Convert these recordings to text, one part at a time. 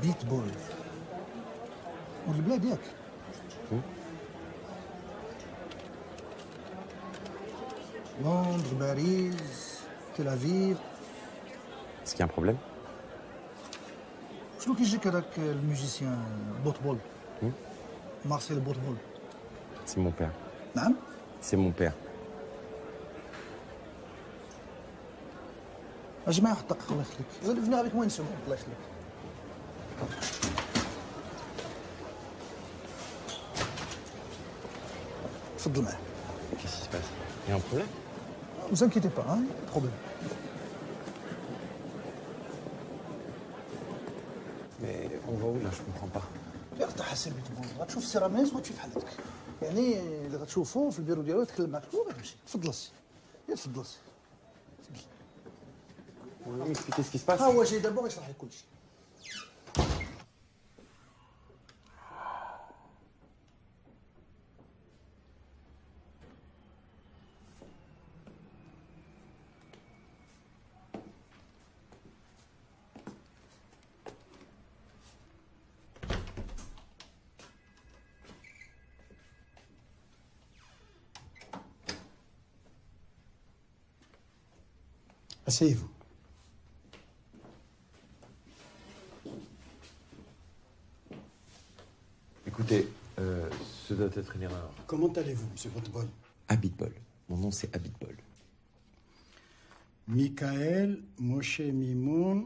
بيت بول والبلاد ياك لندن باريس تل أفيف. Est-ce qu'il y a un problème? شنو كيجيك هذاك الموزيسيان بوتبول مارسيل بوتبول؟ C'est mon père. نعم C'est mon père. اجي معايا حط دقيقة الله يخليك. فيني افيك موين سكوند الله يخليك. تفضل معاه. Qu'est-ce qui se passe? Il y a un problème? Ne vous inquiétez pas, hein, pas de problème. Mais on va où là? Je comprends pas. يا اخي حسن بيت بول غتشوف سي راميز وتشوف حالتك. يعني اللي غتشوفو في البيرو ديالو يتكلم معاك وغتمشي. تفضل السي. يا تفضل السي. On va m'expliquer ce qui se passe. ها هو جاي دابا غيشرح لك كلشي. Asseyez-vous. Écoutez, ce doit être une erreur. Comment allez-vous, monsieur Botbol? Abitbol. Mon nom c'est Abitbol. Michael Moshe Mimoun,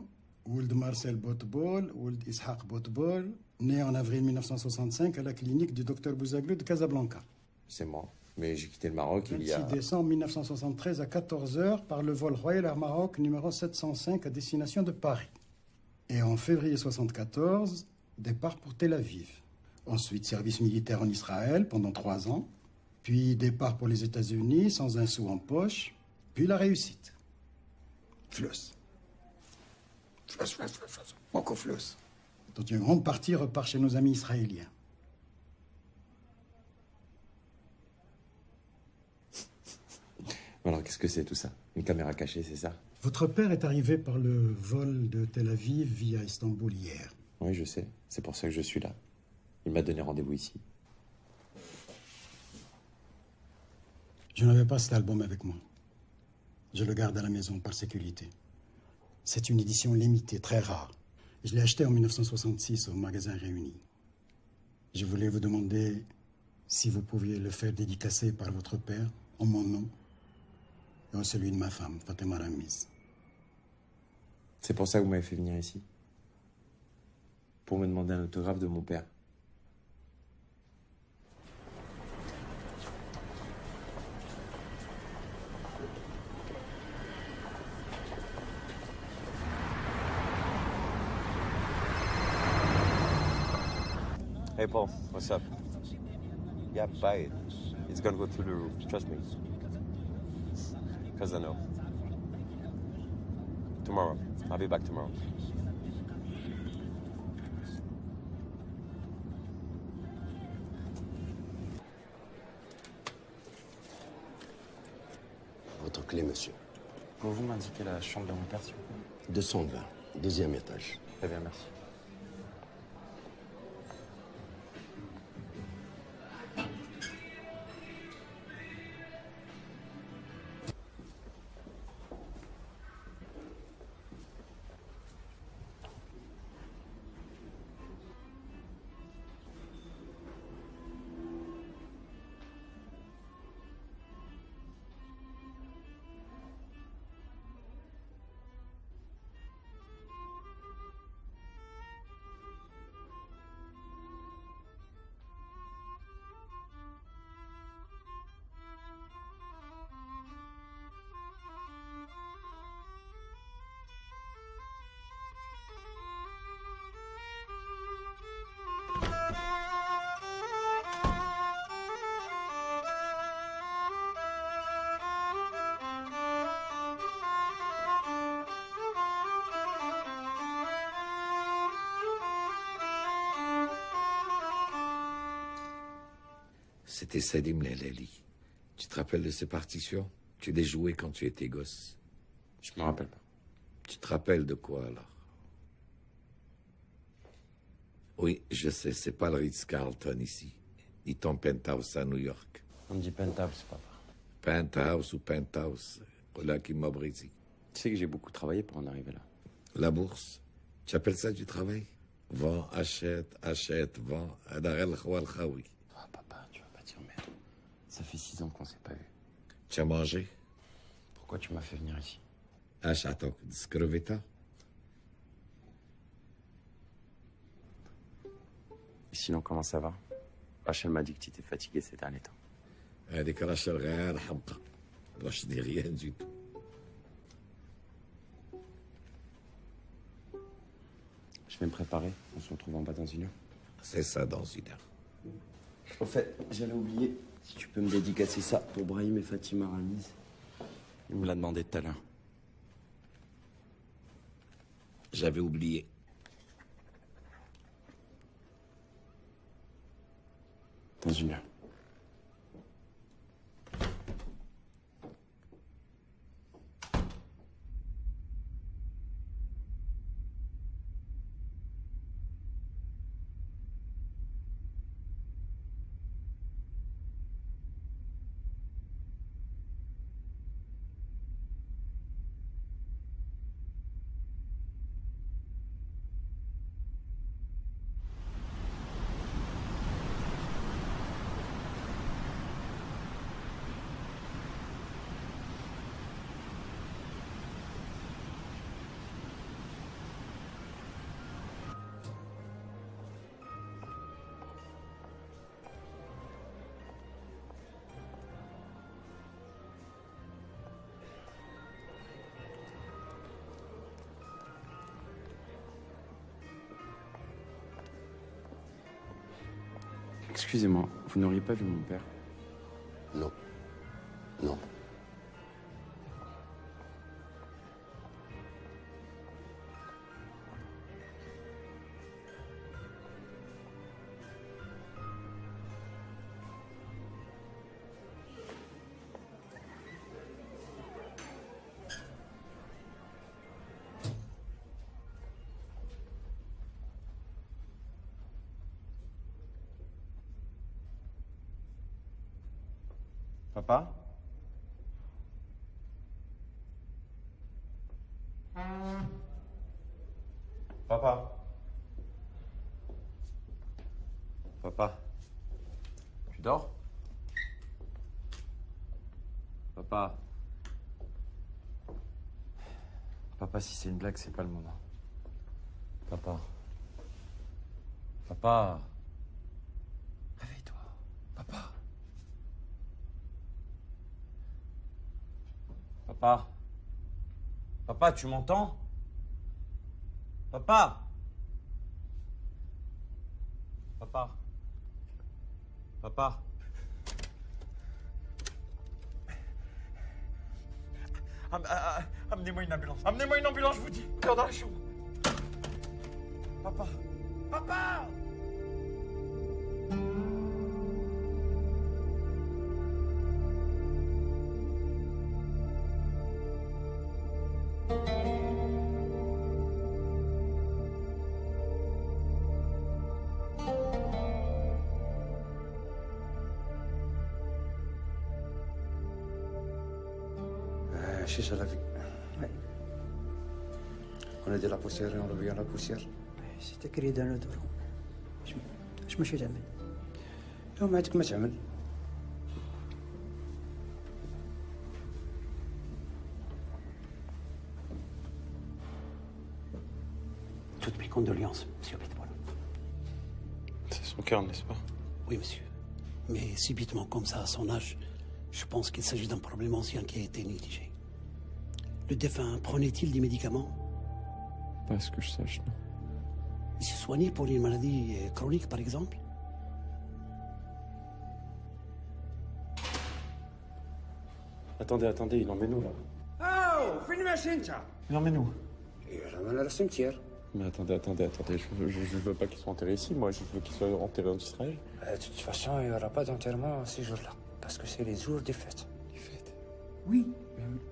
Ould Marcel Botbol, Ould Ishaq Botbol, né en avril 1965 à la clinique du docteur Bouzaglou de Casablanca. C'est moi. Mais j'ai quitté le Maroc il y a... 26 décembre 1973 à 14h par le vol Royal Air Maroc numéro 705 à destination de Paris. Et en février 1974, départ pour Tel Aviv. Ensuite, service militaire en Israël pendant 3 ans. Puis départ pour les États-Unis sans un sou en poche. Puis la réussite. Fluss. Fluss. Beaucoup fluss. Dont une grande partie repart chez nos amis israéliens. Alors qu'est-ce que c'est tout ça? Une caméra cachée, c'est ça? Votre père est arrivé par le vol de Tel Aviv via Istanbul hier. Oui, je sais. C'est pour ça que je suis là. Il m'a donné rendez-vous ici. Je n'avais pas cet album avec moi. Je le garde à la maison par sécurité. C'est une édition limitée, très rare. Je l'ai acheté en 1966 au magasin Réuni. Je voulais vous demander si vous pouviez le faire dédicacer par votre père, en mon nom, et en celui de ma femme, Fatima Ramiz. C'est pour ça que vous m'avez fait venir ici? Pour me demander un autographe de mon père. Hey Paul, what's up? Yeah, buy it. It's gonna go through the roof. Trust me. Because I know. Tomorrow. I'll be back tomorrow. Votre clé, monsieur. Pouvez-vous m'indiquer la chambre de mon père, s'il vous plaît? 220, deuxième étage. Très bien, merci. C'était Salim Lelali. Tu te rappelles de ces partitions? Tu les jouais quand tu étais gosse. Je me rappelle pas. Tu te rappelles de quoi, alors? Oui, je sais, c'est pas le Ritz-Carlton ici, ni ton penthouse à New York. On me dit penthouse, papa. Penthouse ou penthouse, là qui m'a brisé. Tu sais que j'ai beaucoup travaillé pour en arriver là. La bourse, tu appelles ça du travail? Vends, achète, achète, vends. Oh, papa, tu vas pas dire merde. Ça fait 6 ans qu'on s'est pas vu. Tu as mangé? Pourquoi tu m'as fait venir ici? Achète, discrevita. Sinon, comment ça va? Rachel m'a dit que tu étais fatigué ces derniers temps. هذيك راشل غير حمقى. Je dis rien du tout. Je vais me préparer. On se retrouve en bas dans 1 heure. C'est ça dans 1 heure. Au fait, j'allais oublier. Si tu peux me dédicacer ça pour Brahim et Fatima Ramiz. Il me l'a demandé tout à l'heure. J'avais oublié. Dans 1 heure. Excusez-moi, vous n'auriez pas vu mon père? Non. Non. Papa? Papa? Papa? Tu dors? Papa? Papa, si c'est une blague, c'est pas le moment. Papa? Papa? Réveille-toi. Papa? Papa? Papa, tu m'entends? Papa? Papa? Papa? Amenez-moi une ambulance. Amenez-moi une ambulance, je vous dis. Dans la chambre. Papa? Papa? Chiche à la vie. Ouais. On a dit la poussière et on revient à la poussière. C'est écrit dans le dos. Je me suis jamais. يوم ما عندك ما تعمل. Toutes mes condoléances, monsieur Pitbull. C'est son cœur, n'est-ce pas? Oui, monsieur. Mais subitement, comme ça, à son âge, je pense qu'il s'agit d'un problème ancien qui a été négligé. Le défunt prenait-il des médicaments? Pas à ce que je sache, non. Il s'est soigné pour une maladie chronique, par exemple? Attendez, il emmène où, là? Oh, فين ماشي انت؟ Il emmène où? يا راه انا على السمتير. Mais attendez, je veux pas qu'ils soient enterrés ici, moi, je veux qu'ils soient enterrés en Israël. De toute façon, il n'y aura pas d'enterrement ces jours-là, parce que c'est les jours des fêtes. Les fêtes? Oui.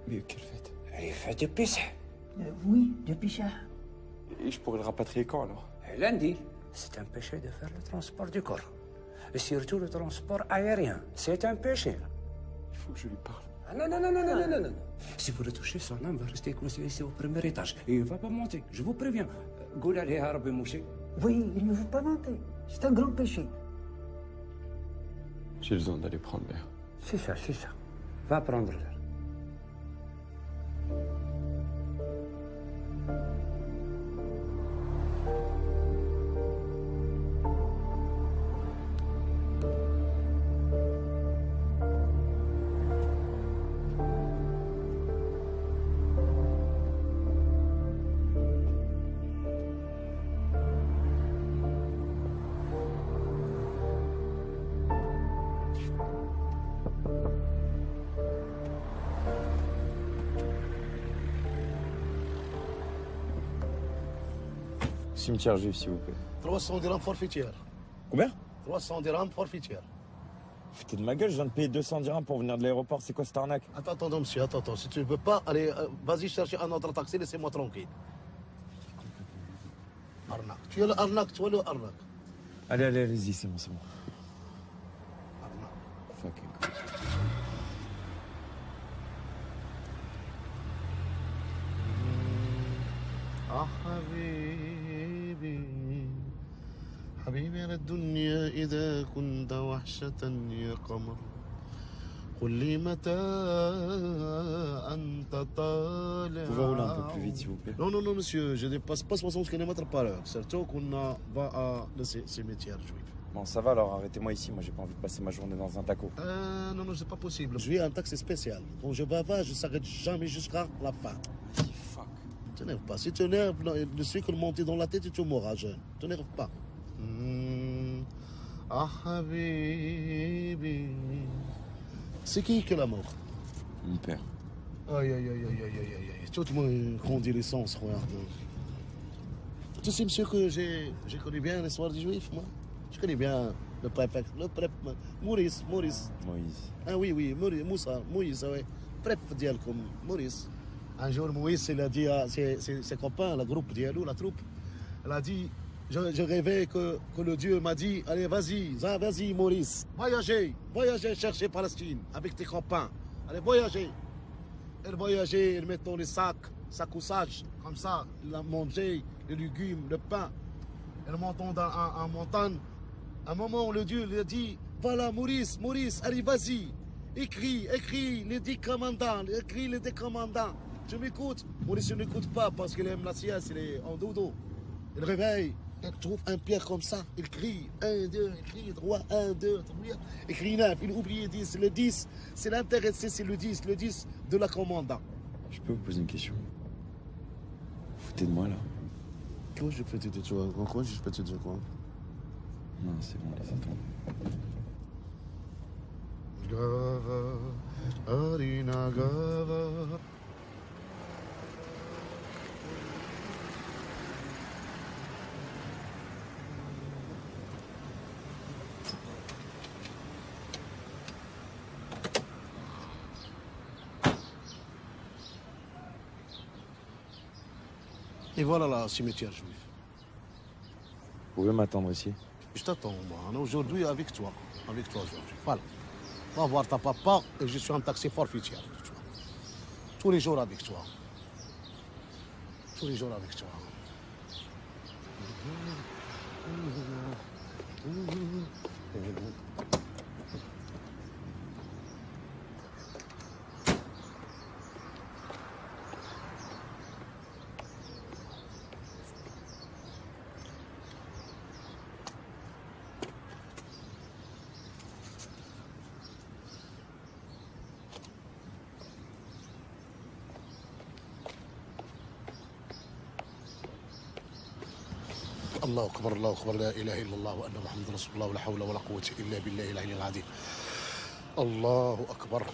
Mais quelles fêtes? Les fêtes de Pessah. Oui, de Pessah. Et je pourrais le rapatrier quand, alors? Lundi. C'est un péché de faire le transport du corps. Et surtout le transport aérien. C'est un péché. Il faut que je lui parle. Ah non. Si vous le touchez, son âme va rester coincée ici au premier étage. Et il ne va pas monter, je vous préviens. Goul allez Arabe Mouché. Oui, il ne faut pas monter. C'est un grand péché. J'ai besoin d'aller prendre l'air. C'est ça. Va prendre l'air. Cimetière juif, s'il vous plaît. 300 dirhams forfaitaire. Combien? 300 dirhams forfaitaire. Foutez de ma gueule, je viens de payer 200 dirhams pour venir de l'aéroport, c'est quoi cette arnaque? Attends, monsieur, attends. Si tu ne veux pas, allez, vas-y chercher un autre taxi, laissez-moi tranquille. Arnaque. Tu es le arnaque. Allez-y, c'est bon. Arnaque. Fucking cool. حبيبي أنا الدنيا إذا كنت وحشة يا قمر قل لي متى أنت طالع. Vous pouvez rouler un peu plus vite, s'il vous plaît. Non, monsieur, je dépasse pas 60 km par heure. Surtout qu'on va à le cimetière juif. Bon, ça va alors, arrêtez-moi ici, moi j'ai pas envie de passer ma journée dans un taco. Non, c'est pas possible. Je vais à un taxi spécial. Quand je vais je ne s'arrête jamais jusqu'à la fin. Fuck. T'énerve pas. Si tu énerves, le sucre monte dans la tête et tu mourras jeune. T'énerve pas. Ah, habibi. C'est qui l'a mort? Mon père. Aïe. Tout le monde grandit l'essence, regarde. Tu sais, monsieur, que j'ai connu bien l'histoire des Juifs, moi. Je connais bien le préfet, Maurice. Ah oui, Moïse, oui. Préfet d'Yalcom, Maurice. Un jour, Moïse, il a dit à ses copains, le groupe d'Yalou, la troupe, il a dit, je rêvais que le Dieu m'a dit, allez, vas-y, Maurice, voyagez, chercher Palestine avec tes copains. Allez, voyagez. Il voyageait, il met dans les sacs, sa couchage, comme ça, il a mangé les légumes, le pain. Il monte en montagne. À un moment, le Dieu lui a dit, voilà, Maurice, allez, vas-y, écris les 10 commandants, Tu m'écoutes? Maurice ne m'écoute pas parce qu'il aime la sieste, il est en dodo. Il réveille, il trouve un pierre comme ça, il crie 1, 2, il crie 3, 1, 2, 3, il crie 9, il oublie 10. Le 10, c'est l'intéressé, c'est le 10 de la commandant. Je peux vous poser une question? Vous foutez de moi là? Quoi je peux te dire quoi? Non, c'est bon, laissez tomber. Arina Gava. Et voilà le cimetière juif. Vous pouvez m'attendre ici? Je t'attends, moi. Aujourd'hui, avec toi aujourd'hui. Voilà. Va voir ta papa et je suis en taxi forfaitaire avec toi. Tous les jours avec toi. الله أكبر لا إله إلا الله وأن محمد رسول الله ولا حول ولا قوة إلا بالله العلي العظيم. الله أكبر.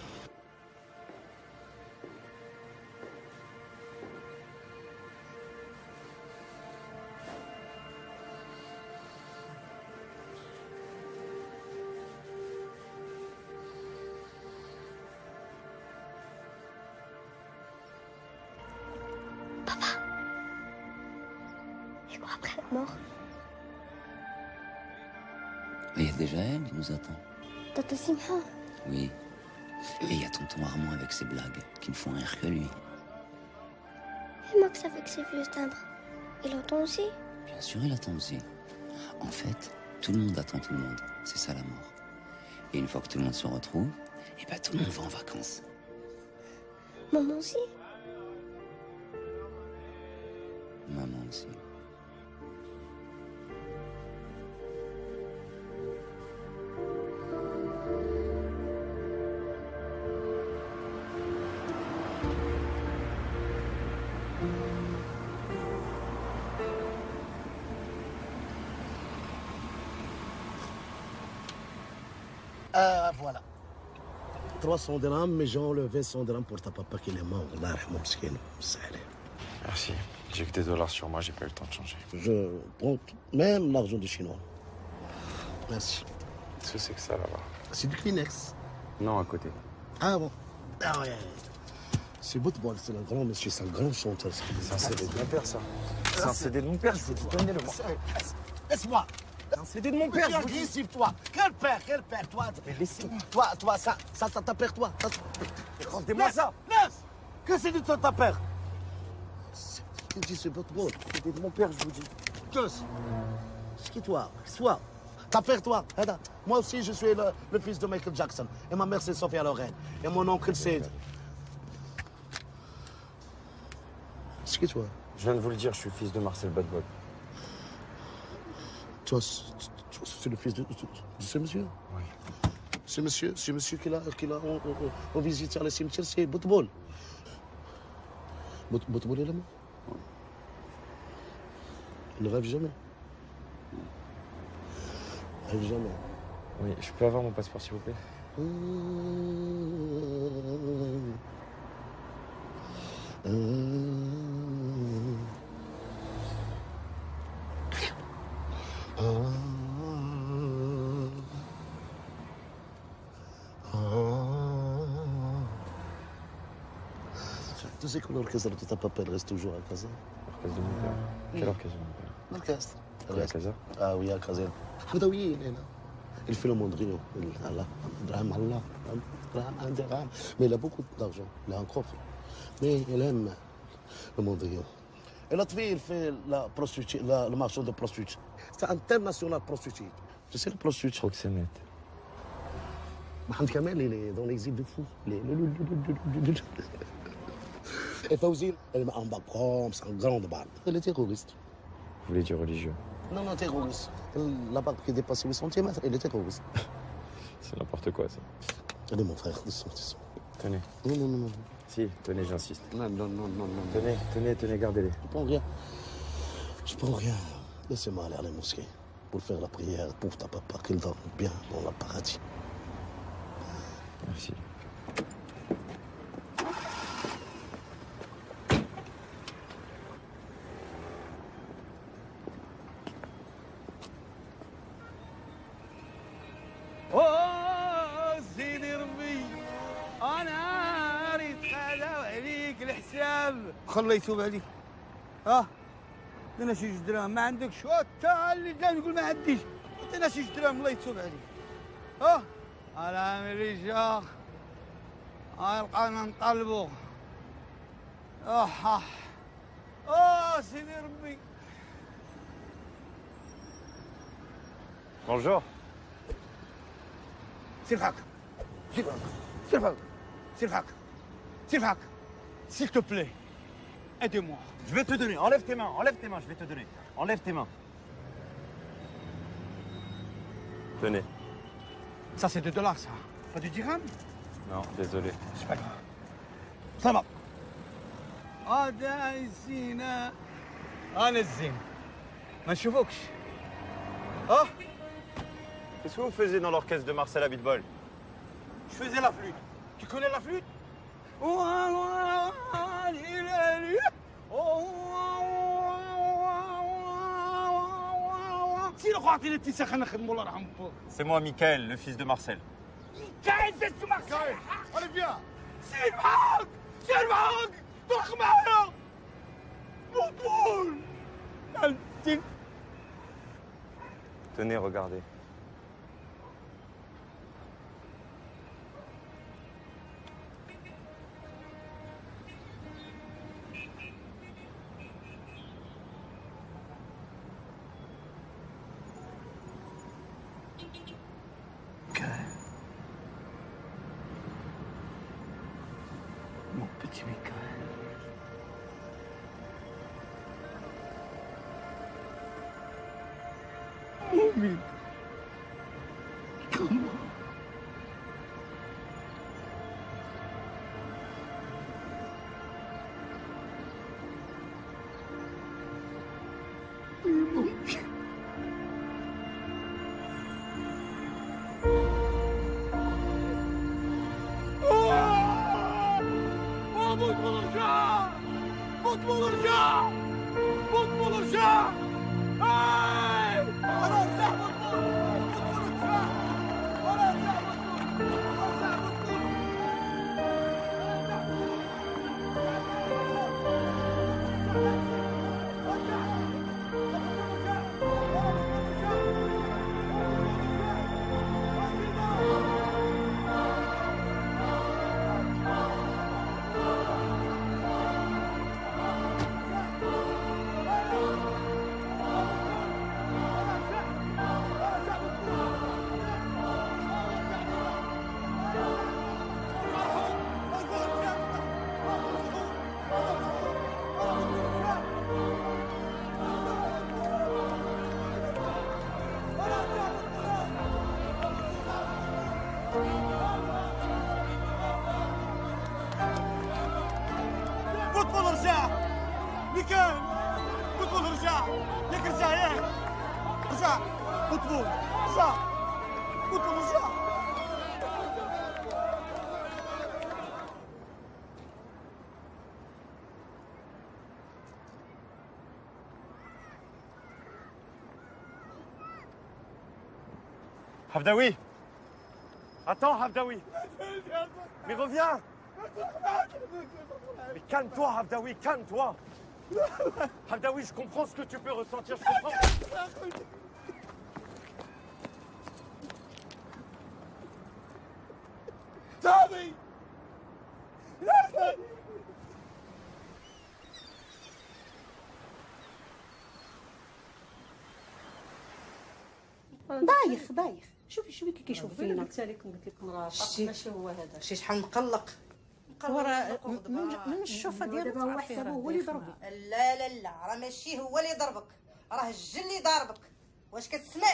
jours après la mort. Il y a déjà elle qui nous attend. Tata Simha. Oui. Et il y a tonton Armand avec ses blagues qui ne font rire que lui. Et Max avec ses vieux timbres. Il entend aussi? Bien sûr, il attend aussi. En fait, tout le monde attend tout le monde. C'est ça la mort. Et une fois que tout le monde se retrouve, et ben tout le monde va en vacances. Maman aussi? Maman aussi. Voilà. 300 dirhams, mais j'ai enlevé 100 dirhams pour ta papa qui est mort. Allah rahmou miskin. Merci. J'ai que des dollars sur moi, j'ai pas eu le temps de changer. Je prends même l'argent du chinois. Merci. Qu'est-ce que c'est que ça là-bas? C'est du Kleenex. Non, à côté. Ah bon? Ah ouais. C'est Boutbol, c'est un grand monsieur, c'est un grand chanteur. C'est un CD de mon père, ça. C'est un CD de mon père, je vous dis, donnez-le moi. Laisse-moi. C'est un CD de mon père, Tu es agressif, toi. Quel père, toi. Mais laissez-moi. Toi, ça ta père, toi. Rendez-moi ça. Laisse. Que c'est de ta père? Tu dis c'est Boutbol. CD de mon père, je vous dis. Qu'est-ce? C'est qui toi? Ta père, toi. Moi aussi, je suis le fils de Michael Jackson. Et ma mère, c'est Sophia Loren. Et mon oncle, c'est... C'est qui toi? Je viens de vous le dire, je suis le fils de Marcel Badboy. Toi, c'est le fils de ce monsieur? Oui. Ce monsieur qui l'a on visite sur le cimetière, c'est Boutbol. Boutbol est là, moi? Il ne rêve jamais. Il ne rêve jamais. Oui, je peux avoir mon passeport, s'il vous plaît? Tu sais que l'orchestre de ta papa reste toujours à Casa? L'orchestre de mon père. Quel orchestre de mon père? L'orchestre. À Casa? Ah oui, à Casa. Oui, il fait le mondrio. Mais il a beaucoup d'argent. Il a un coffre. Mais il aime le mondrio. Et l'autre fille, il fait le marchand de prostituées. C'est international prostituée. Tu sais le prostituée? Proxénète. Mohamed Kamel, il est dans l'exil de fou. Et Fawzi, elle m'a un bac comme c'est un grand bac. Elle est terroriste. Vous voulez dire religieux? Non, terroriste. La barque qui dépasse 8 cm, elle est terroriste. C'est n'importe quoi, ça. Elle est mon frère, descends. Tenez. Non. Si, tenez, j'insiste. Non. Tenez, gardez-les. Je prends rien. Laissez-moi aller à la mosquée pour faire la prière pour ta papa, qu'il dorme bien dans le paradis. Merci. الله يتوب عليك. عطينا شي 2 دراهم ما عندكش. تا اللي جا نقول ما عنديش. عطينا شي 2 دراهم الله يتوب عليك. على الرجال يلقانا نطلبو. سيدي ربي. Bonjour. Sirfak, s'il te plaît, aide-moi. Je vais te donner. Enlève tes mains, je vais te donner. Enlève tes mains. Tenez. Ça, c'est 2 dollars, ça. Pas du dirham? Non, désolé. C'est pas grave. Ça va. دايسينا انا الزين ما نشوفوكش. Qu'est-ce que vous faisiez dans l'orchestre de Marcel Abitbol? Je faisais la flûte. Tu connais la flûte? C'est moi, Michael, le fils de Marcel. Michael, c'est tout Marcel. Allez, viens. C'est le Maroc. طخ معايا. بطول. Tenez, regardez. Mon petit Michael. Oui. Comment? Mon Dieu. فوتبول رجع ميكان فوتبول رجع ياك رجع ياك رجع فوتبول رجع فوتبول رجع Hafdaoui! Attends, Hafdaoui! Mais reviens! Mais calme-toi, Hafdaoui, calme-toi! Hafdaoui, je comprends ce que tu peux ressentir, je comprends. Tommy! دايخ شوفي كي كيشوف فينا قلت لكم راه شتي؟ ماشي هو هذا شتي شحال مقلق وراه من الشوفه ديالو دابا هو تعرفي حسابه راه هو اللي دايخ ضربه. لا راه ماشي هو اللي ضربك راه الجن اللي ضاربك واش كتسمع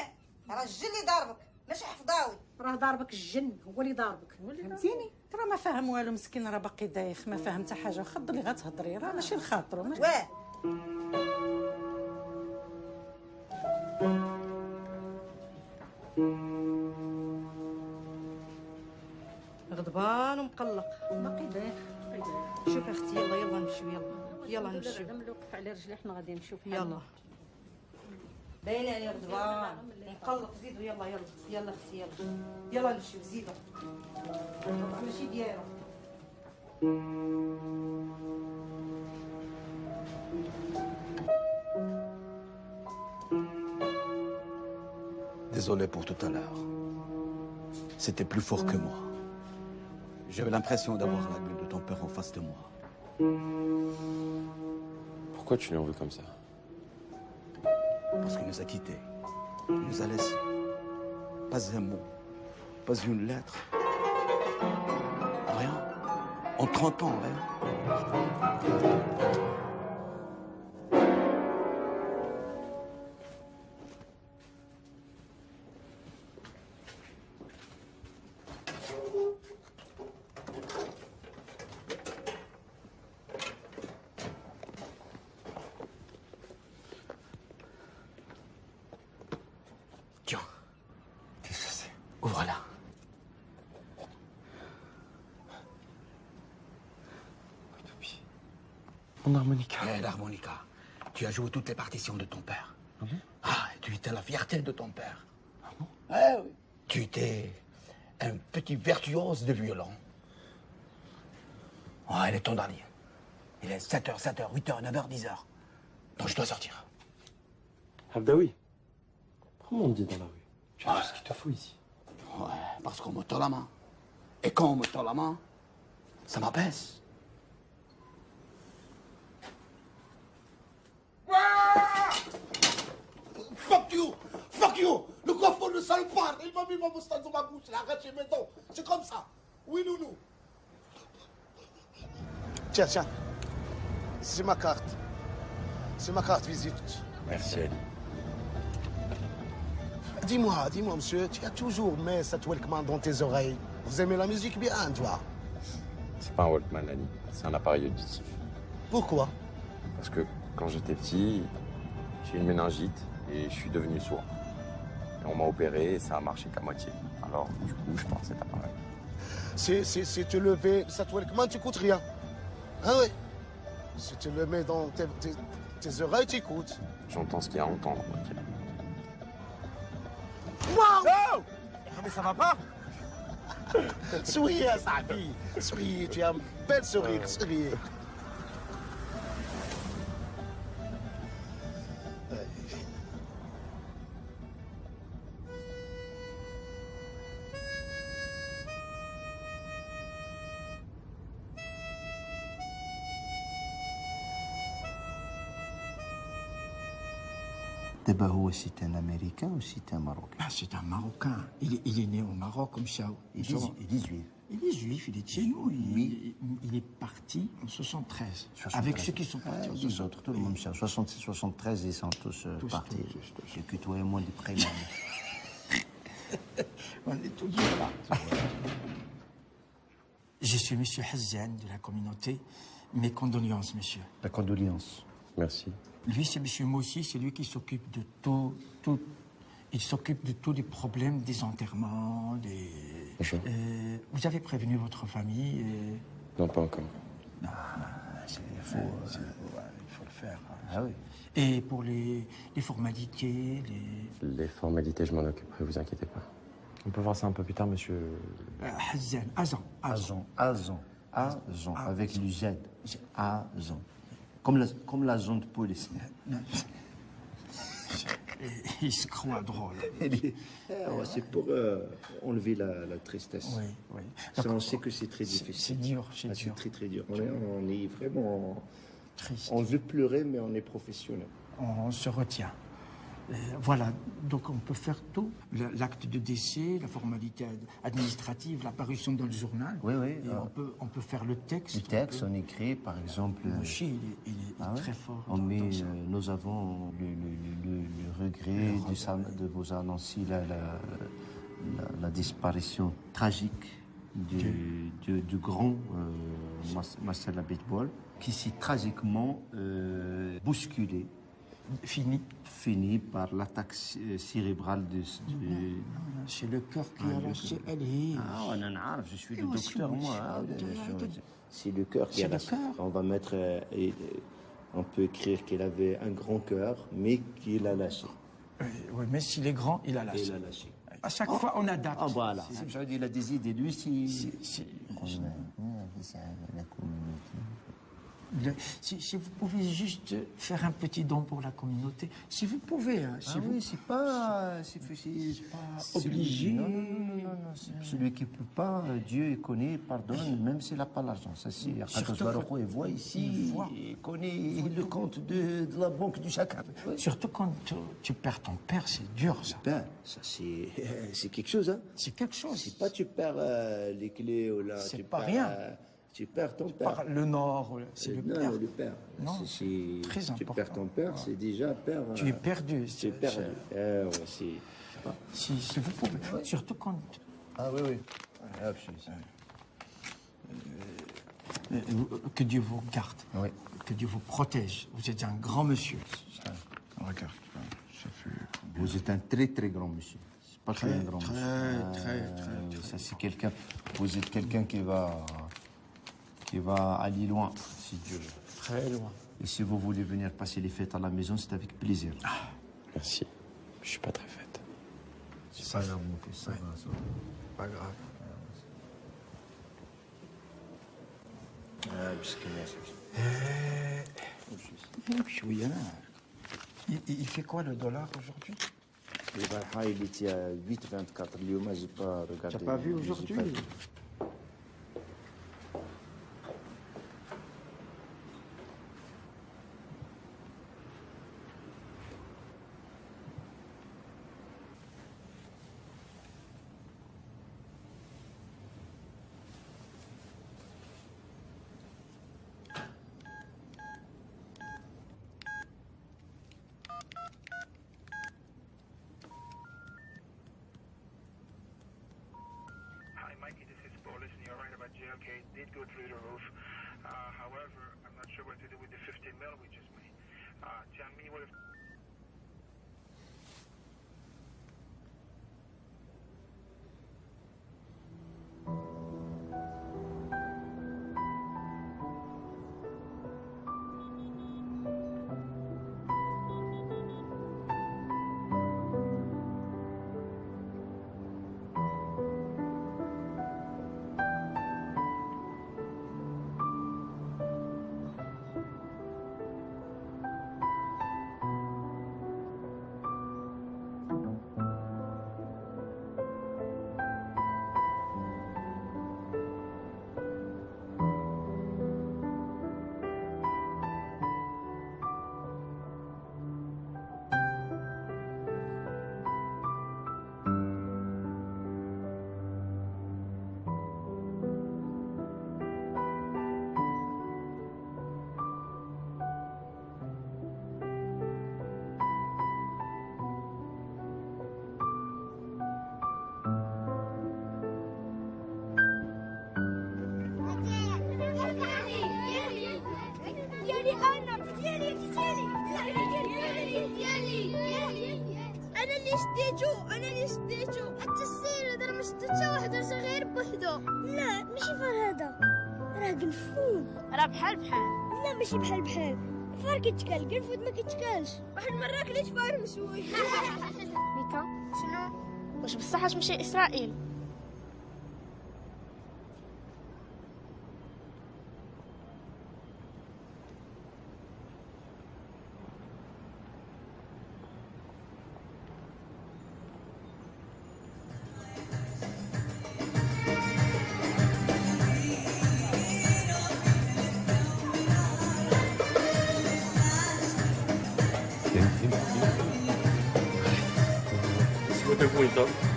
راه الجن اللي ضاربك ماشي حفظاوي راه ضاربك الجن هو اللي ضاربك فهمتيني راه ما فاهم والو مسكين راه باقي دايخ ما فاهم حتى حاجه خض اللي غتهضري راه ماشي لخاطرو واه غضبان ومقلق باقي دايخ شوف اختي يلا نمشيو يلا نمشيو نعملو وقف على رجلي حنا غادي نمشيو يلا باين عليه غضبان مقلق زيدو يلا اختي يلا نمشيو زيدو ماشي ديالو Désolé pour tout à l'heure. C'était plus fort que moi. J'avais l'impression d'avoir la gueule de ton père en face de moi. Pourquoi tu lui en veux comme ça? Parce qu'il nous a quittés. Il nous a laissés. Pas un mot. Pas une lettre. Rien. En 30 ans, rien. Tiens. Qu'est-ce que c'est? Ouvre-la. Mon harmonica. L'harmonica. Tu as joué toutes les partitions de ton père. Ah bon? Ah, tu étais la fierté de ton père. Ah bon? Oui. Tu étais un petit virtuose de violon. Oh, il est ton dernier. Il est 7h, 8h, 9h, 10h. Donc je dois sortir. Abdaoui, comment on me dit dans la rue? Tu as vu ce qu'il te faut ici? Ouais, parce qu'on me tend la main. Et quand on me tend la main, ça m'abaisse. Fuck you! Fuck you! Le coiffeur de salopard, il m'a mis ma moustache dans ma bouche, il a arraché mes dents. C'est comme ça. Oui, nounou. Tiens, tiens. C'est ma carte. C'est ma carte visite. Merci, Ali. Dis-moi, monsieur, tu as toujours mis cette Walkman dans tes oreilles. Vous aimez la musique bien, toi? C'est pas un Walkman, Ali. C'est un appareil auditif. Pourquoi? Parce que quand j'étais petit, j'ai eu une méningite et je suis devenu sourd. Et on m'a opéré et ça a marché qu'à moitié. Alors, du coup, je porte cet appareil. Si tu le mets, cette Walkman, tu écoutes rien. Ah oui? Si tu le mets dans tes oreilles, tu écoutes. J'entends ce qu'il y a à entendre, ok. Wow! Non mais ça va pas? Souriez, Sabi. Souriez, tu as un bel sourire, souriez. D'abord, c'est un Américain ou c'est un Marocain? Ah, c'est un Marocain. Il est né au Maroc comme ça. Il est juif. Il est juif, il est de chez nous. Il est parti en 73. Avec ceux qui sont partis en Les 73. autres, tout le monde cherche. 66, 73, ils sont tous partis. J'ai que toi et moi des prénoms. On est tous là. Je suis monsieur Hazan de la communauté. Mes condoléances, monsieur. La condoléance. Merci. Lui, c'est monsieur Moussi, c'est lui qui s'occupe de tout. Il s'occupe de tous les problèmes des enterrements, des... vous avez prévenu votre famille Non, pas encore. Non, il faut le faire. Ah oui. Et pour les formalités, Les formalités, je m'en occuperai, vous inquiétez pas. On peut voir ça un peu plus tard, monsieur... Azan. Avec le Z. Azan. Comme l'agent de police. Il se croit drôle. C'est pour enlever la tristesse. Oui. Ça, on sait que c'est très difficile. C'est dur, c'est C'est dur. très, très dur. On est vraiment... Triste. On veut pleurer, mais on est professionnel. On se retient. Voilà, donc on peut faire tout. L'acte de décès, la formalité administrative, la parution dans le journal. Oui. Et on peut faire le texte. Le texte, on écrit, par exemple... Mochi, il est très fort. On met, nous avons le regret de vous annoncer la disparition tragique du grand Marcel Abitbol, qui s'est tragiquement bousculé. Fini par l'attaque cérébrale c'est le cœur qui a lâché. Je suis le docteur, moi. C'est le cœur qui a lâché. On va mettre... on peut écrire qu'il avait un grand cœur, mais qu'il a lâché. Oui, mais s'il est grand, il a lâché. À chaque fois, on adapte. Ah, voilà. Il a des idées. Lui, Si vous pouvez juste faire un petit don pour la communauté, si vous pouvez. Oui, c'est pas obligé. Non. Celui qui ne peut pas, Dieu il connaît, il pardonne, même s'il n'a pas l'argent. Ça, c'est Akadosh Baruch Hu, il voit ici, il connaît le compte de la banque du chacun. Surtout quand tu perds ton père, c'est dur, ça. Ça, c'est quelque chose, hein. C'est quelque chose. C'est pas tu perds les clés ou là. C'est pas rien. Tu perds ton père. Le Nord, c'est le père. Le père. Non, c'est très important. Tu perds ton père, c'est déjà perdre. Tu es perdu. Tu es perdu. Si vous pouvez. Surtout quand... Ah oui. Que Dieu vous garde. Oui. Que Dieu vous protège. Vous êtes un grand monsieur. Regarde. Vous êtes un très, très grand monsieur. C'est pas très grand monsieur. Très. Ça, c'est quelqu'un... Vous êtes quelqu'un qui va aller loin, si Dieu veut. Très loin. Et si vous voulez venir passer les fêtes à la maison, c'est avec plaisir. Merci. Je suis pas très faite. C'est pas grave, mon fils. Ça va. Pas grave. Il fait quoi le dollar aujourd'hui? Il était à 8,24. Moi, j'ai pas regardé. T'as pas vu aujourd'hui? JLK did go through the roof. However, I'm not sure what to do with the 15 mil we just made. Tell me what if... لا ماشي فار هذا راه قنفود راه بحال لا ماشي بحال فار كيتشكال قنفود ما كيتشكالش واحد المره كليت فار مسوي ميكا شنو واش بصح اش مشي اسرائيل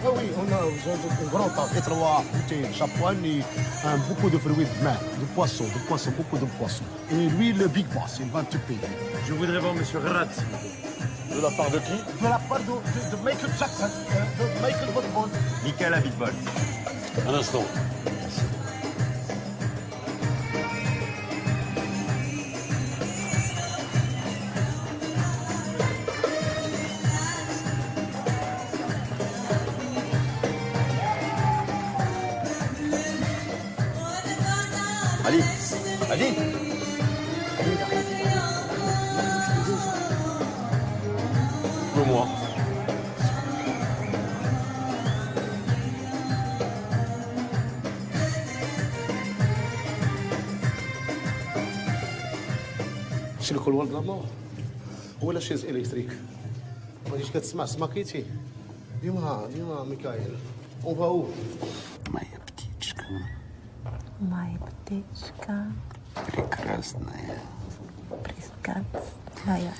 Ah oui, on a un grand temps, étroit, chapouane, beaucoup de fruits de mer, de poissons, beaucoup de poissons. Et lui, le big boss, il va te payer. Je voudrais voir Monsieur Ratz. De la part de qui? De la part de Michael Jackson, de Michael Botbol. Michael Abitbol. Un instant. Ali, Ali. Pour moi. شنو كل ولد لامور ولا شيز الكتريك ما تجيش كتسمع سماكيتي ديما ميكائيل اون فاو Моя птичка. Прекрасная. Прекрасная.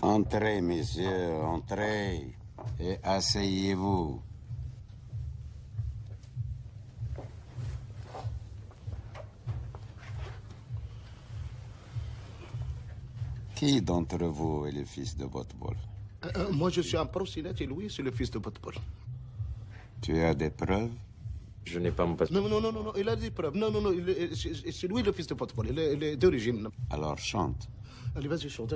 Entrez, messieurs, entrez et asseyez-vous. Qui d'entre vous est le fils de Botbol? Moi, je suis un proxénète et Louis, c'est le fils de Botbol. Tu as des preuves? Je n'ai pas mon passeport. Non, il a des preuves. Non, c'est lui le fils de Botbol, il est d'origine. Alors chante. Allez, vas-y, chante.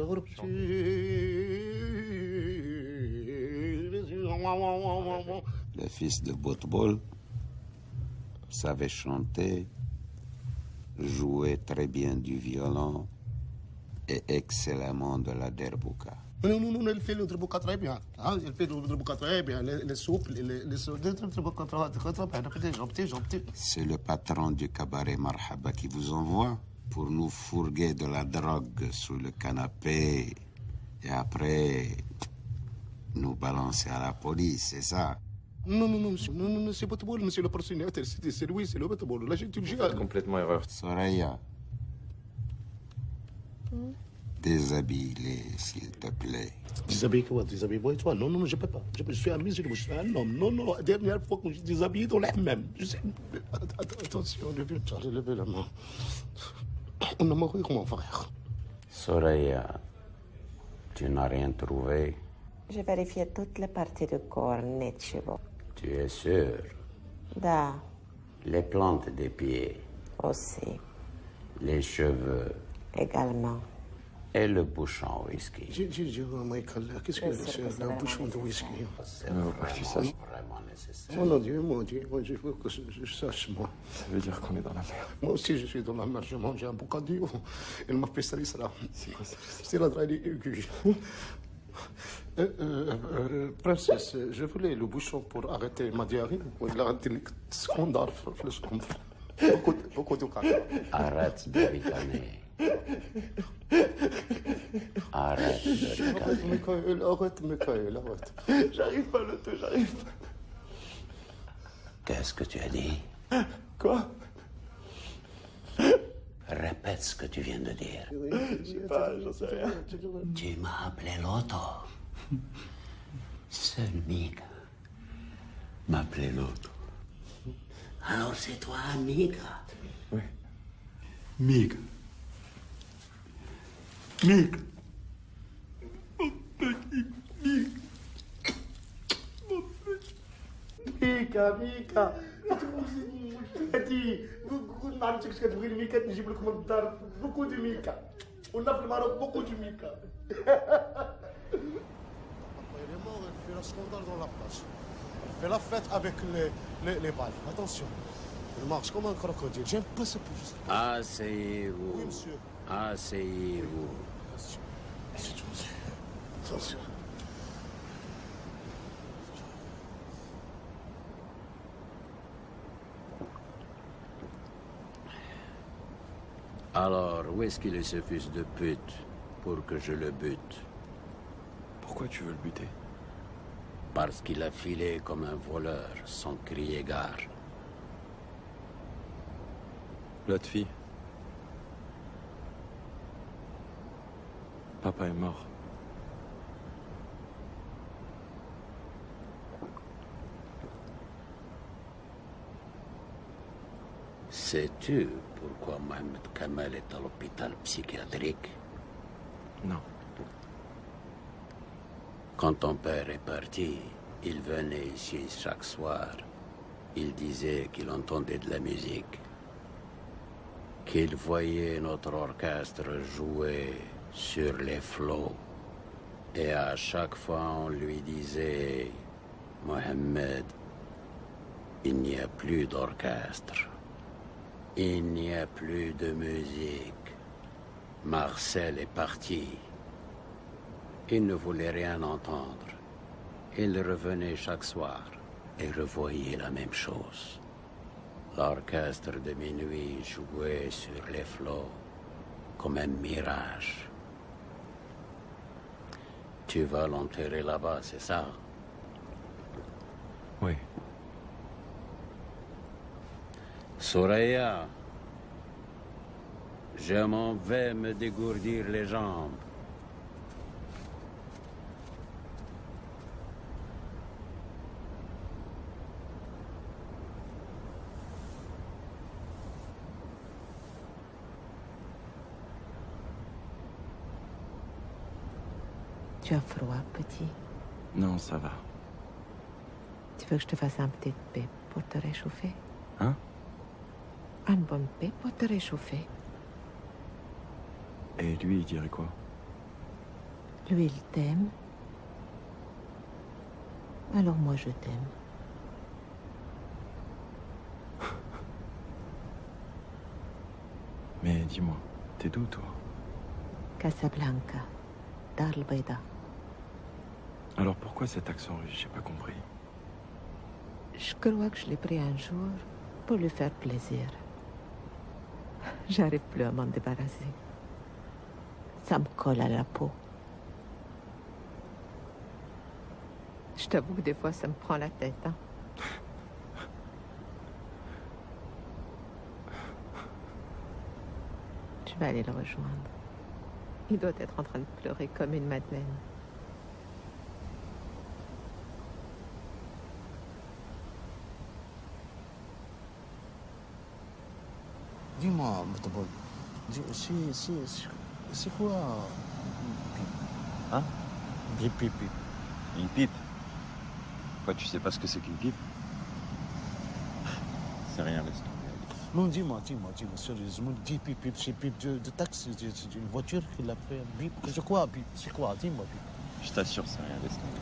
Le fils de Botbol savait chanter, jouait très bien du violon et excellemment de la derbouka. Non, il fait le derbouka très bien. Il fait le derbouka très bien. Les souples, C'est le patron du cabaret Marhaba qui vous envoie pour nous fourguer de la drogue sous le canapé Et après, nous balancer à la police, c'est ça? Non, monsieur. Non, c'est pas tout, monsieur le propriétaire. C'est lui, c'est le bâtiment. Là, j'ai tout le gars. Complètement erreur. Soraya. Déshabille-les, s'il te plaît. Déshabille quoi? Déshabille moi et toi? Non, je peux pas. Je suis un musulman, je suis un homme. Non, la dernière fois que je déshabillé dans la même. Je sais. Attention, levez la main. On a mouru comme mon frère. Soraya, tu n'as rien trouvé? J'ai vérifié toutes les parties du corps nettes chez vous. Tu es sûr? Da, Les plantes des pieds, aussi, les cheveux également. et le bouchon whisky. Michael, qu'est-ce que c'est un bouchon de whisky? C'est vraiment nécessaire. Mon Dieu, moi, je veux que je sache, moi. Ça veut dire qu'on est dans la merde. Moi aussi, je suis dans la merde. Je mange un bocadillo. Il m'a fait ça. C'est quoi ça? C'est la draille aiguë. Princesse, je voulais le bouchon pour arrêter ma diarrhée. Il a arrêté les scandales. Beaucoup de caca. Arrête de ricaner. Arrête de ricaner. Arrête, Michael. J'arrive pas, j'arrive pas. Qu'est-ce que tu as dit? Quoi? Répète ce que tu viens de dire. Je sais pas, j'en sais rien. Tu m'as appelé Loto. Seul Mika m'appelait Loto. Alors c'est toi, Mika? Oui. Mika. Mika. Mon petit Mika. Mika. beaucoup de Mika. On a fait le Maroc beaucoup de Mika. Il est mort, il fait un scandale dans la place. Il fait la fête avec les balles. Attention, il marche comme un crocodile. J'aime pas ce pouce. Asseyez-vous. Oui, monsieur. Asseyez-vous. Attention. Alors, où est-ce qu'il est ce fils de pute pour que je le bute? Pourquoi tu veux le buter? Parce qu'il a filé comme un voleur, sans crier gare. L'autre fille. Papa est mort. Sais-tu pourquoi Mohamed Kamel est à l'hôpital psychiatrique? Non. Quand ton père est parti, il venait ici chaque soir. Il disait qu'il entendait de la musique, qu'il voyait notre orchestre jouer sur les flots. Et à chaque fois, on lui disait, Mohamed, il n'y a plus d'orchestre. Il n'y a plus de musique. Marcel est parti. Il ne voulait rien entendre. Il revenait chaque soir et revoyait la même chose. L'orchestre de minuit jouait sur les flots comme un mirage. Tu vas l'enterrer là-bas, c'est ça? Oui. Soraya, je m'en vais me dégourdir les jambes. Tu as froid, petit? Non, ça va. Tu veux que je te fasse un petit paix pour te réchauffer? Hein? Un bon paix pour te réchauffer. Et lui, il dirait quoi? Lui, il t'aime. Alors moi, je t'aime. Mais dis-moi, t'es d'où, toi? Casablanca, Dar el Baida. Alors pourquoi cet accent russe? J'ai pas compris. Je crois que je l'ai pris un jour pour lui faire plaisir. J'arrive plus à m'en débarrasser. Ça me colle à la peau. Je t'avoue que des fois, ça me prend la tête. Hein. Je vais aller le rejoindre. Il doit être en train de pleurer comme une madeleine. Dis-moi, c'est quoi Hein? Bip, bip, bip. Une pipe? Quoi, tu sais pas ce que c'est qu'une pipe? C'est rien, laisse tomber. Non, dis-moi, sérieusement, dis bip, bip, c'est bip de taxi, c'est une voiture qui l'a fait, bip, c'est quoi, bip, c'est quoi, dis-moi, bip. Je t'assure, c'est rien, laisse tomber.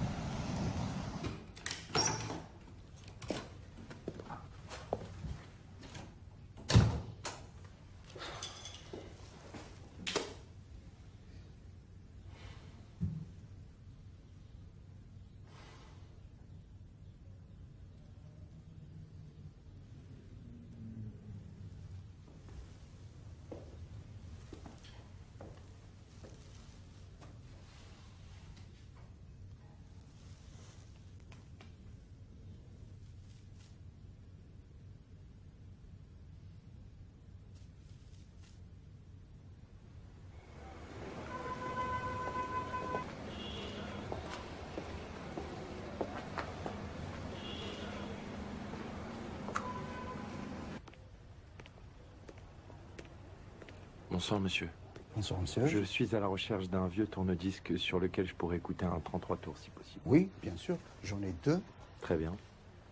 Bonsoir, monsieur. Bonsoir, monsieur. Je suis à la recherche d'un vieux tourne-disque sur lequel je pourrais écouter un 33 tours, si possible. Oui, bien sûr. J'en ai deux. Très bien.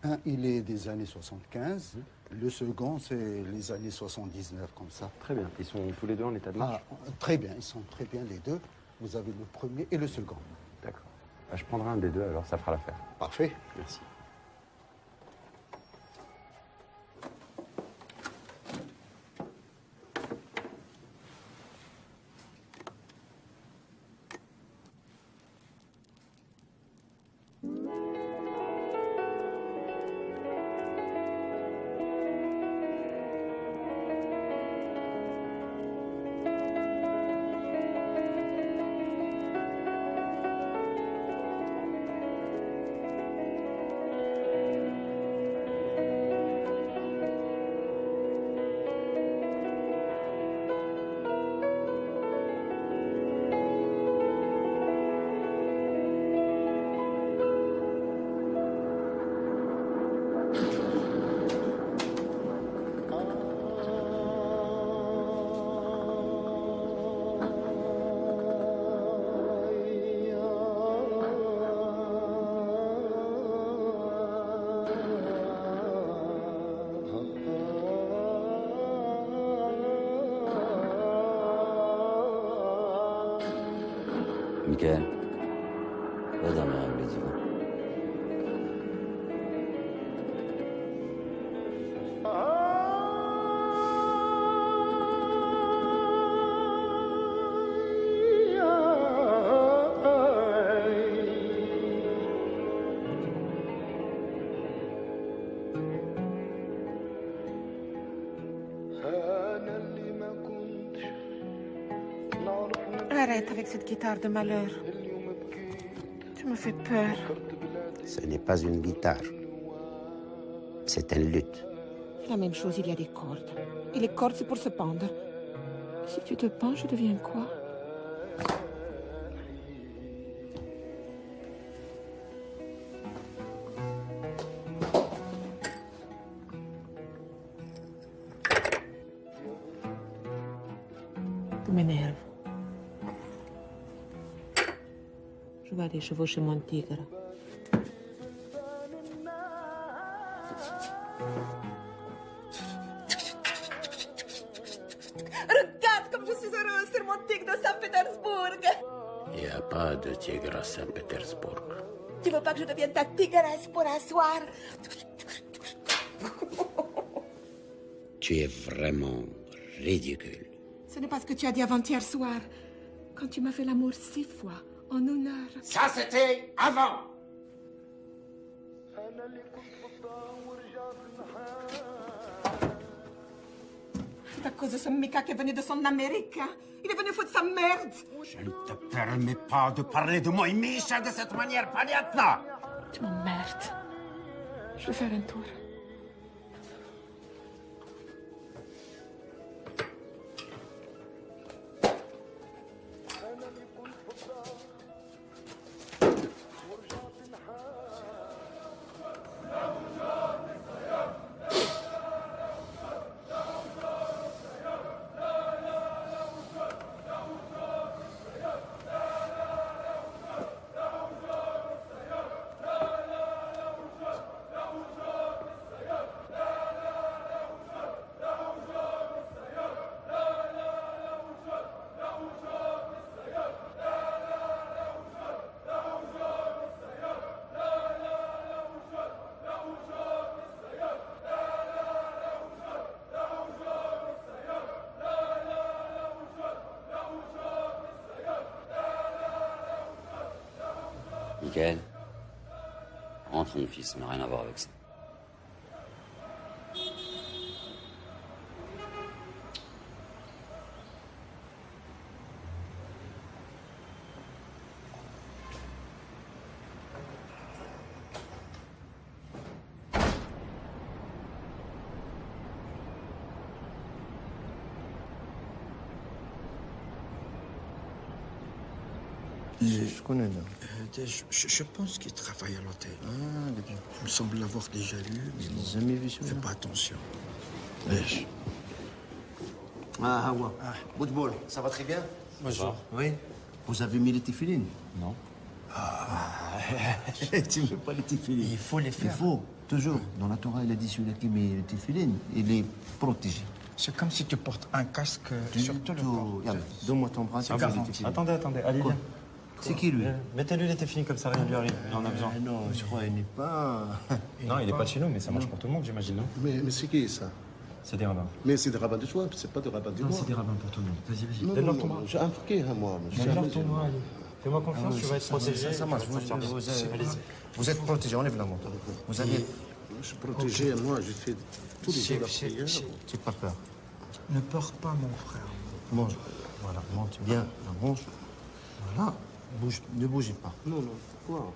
Un, il est des années 75. Le second, c'est les années 79, comme ça. Très bien. Ils sont tous les deux en état de marche? Très bien. Ils sont très bien, les deux. Vous avez le premier et le second. D'accord. Je prendrai un des deux, alors ça fera l'affaire. Parfait. Merci. Michael, va dormir avec les divans. Arrête avec cette guitare de malheur. Tu me fais peur. Ce n'est pas une guitare. C'est un luth. La même chose, il y a des cordes. Et les cordes, c'est pour se pendre. Si tu te pends, je deviens quoi? Tu m'énerves. Je vais aller chevaucher mon tigre. Regarde comme je suis heureuse sur mon tigre de Saint-Pétersbourg. Il n'y a pas de tigre à Saint-Pétersbourg. Tu veux pas que je devienne ta tigresse pour un soir? Tu es vraiment ridicule. Ce n'est pas ce que tu as dit avant-hier soir, quand tu m'as fait l'amour 6 fois, en 1 heure. Ça, c'était avant. C'est à cause de ce Mika qui est venu de son Amérique. Hein? Il est venu foutre sa merde. Je ne te permets pas de parler de moi et Misha de cette manière, Paliatna. Tu m'emmerdes. Je vais faire un tour. Michael, rentre mon fils, ça n'a rien à voir avec ça. Je connais, là. Je pense qu'il travaille à l'hôtel. Ah, d'accord. Il me semble l'avoir déjà lu, mais bon, jamais vu ça. fais pas attention. Ah, Hawa. Boutboul, ça va très bien? Bonjour. Oui. Vous avez mis les téfilines? Non. Tu ne veux pas les téfilines? Il faut les faire. Il faut, toujours. Dans la Torah, il a dit celui qui met les téfilines, il est protégé. C'est comme si tu portes un casque sur tout le corps. Regarde, donne-moi ton bras. C'est garanti. Attendez, allez, viens. C'est qui, lui? Mettez-lui les téfilines comme ça, rien lui arrive. Il en a besoin. Non, je crois qu'il n'est pas... Non, il n'est pas de chez nous, mais ça marche pour tout le monde, j'imagine, non? Mais c'est qui, ça? C'est des rabbins. Mais c'est des rabbins de soi, c'est pas des rabbins de moi. Non, c'est des rabbins pour tout le monde. Vas-y, vas-y. Non, Donne-leur non, ton non, bras. j'ai un frère à moi. Donne-leur ton bras, allez. Fais-moi confiance, tu vas être protégé. Ça marche. Vous êtes protégé, enlève la montre. Vous allez... Je suis protégé, moi, j'ai fait tous les jours la prière. J'ai pas peur. Ne peur pas, mon frère. Mange. Voilà, monte bien, mange. Voilà. Bouge, ne bougez pas. Non, non, pourquoi?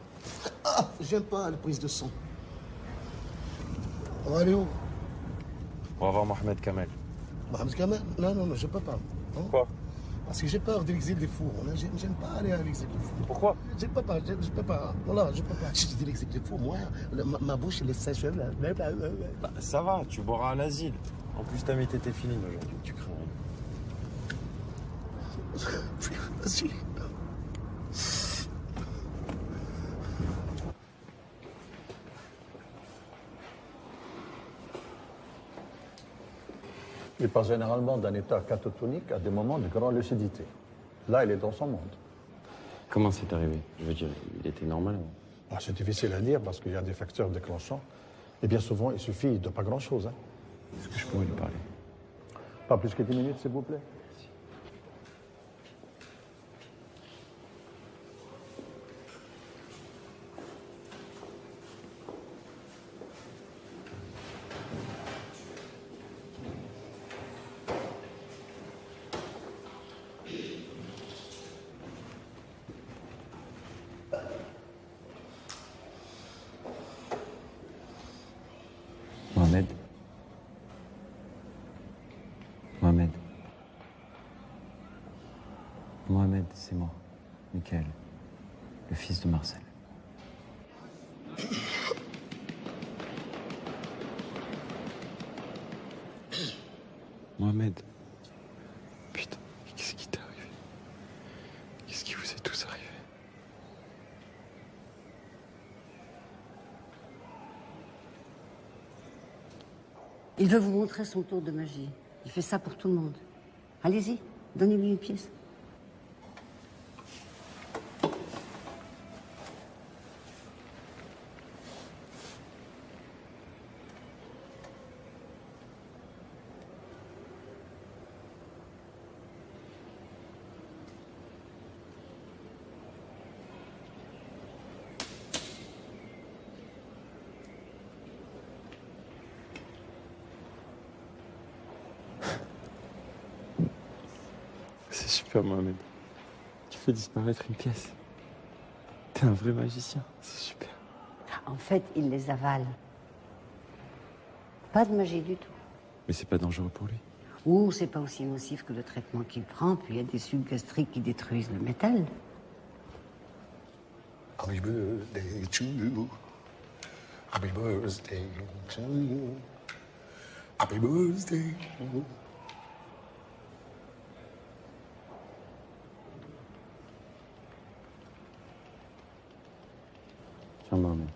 Ah, j'aime pas la prise de sang. On va aller où? On va voir Mohamed Kamel. Mohamed Kamel? Non, non, non, je peux pas. Pourquoi? Parce que j'ai peur de l'exil des fous. J'aime pas aller à l'exil des fous. Pourquoi? Je peux pas, je peux pas. Voilà, je peux pas. Si je dis l'exil des fous, moi, ma bouche, elle est sèche. Bah, ça va, tu boiras à l'asile. En plus, t'as mis tes téfilines aujourd'hui, tu crains rien. Vas-y. Il passe généralement d'un état catatonique à des moments de grande lucidité. Là, il est dans son monde. Comment c'est arrivé? Je veux dire, il était normal avant. Ah, c'est difficile à dire parce qu'il y a des facteurs déclenchants. Et bien souvent, il suffit de pas grand-chose. Est-ce que je pourrais lui parler? Pas plus que 10 minutes, s'il vous plaît. Mohamed. Mohamed. Mohamed, c'est moi. Michael. Le fils de Marcel. Mohamed. Putain, qu'est-ce qui t'est arrivé? Qu'est-ce qui vous est tous arrivé? Il veut vous montrer son tour de magie. Il fait ça pour tout le monde. Allez-y, donnez-lui une pièce. C'est super, Mohamed. Tu fais disparaître une pièce. T'es un vrai magicien, c'est super. En fait, il les avale. Pas de magie du tout. Mais c'est pas dangereux pour lui. Ou c'est pas aussi nocif que le traitement qu'il prend, puis il y a des sucs gastriques qui détruisent le métal. Happy birthday to you. Happy birthday to you. Happy birthday to you. Tiens, maman.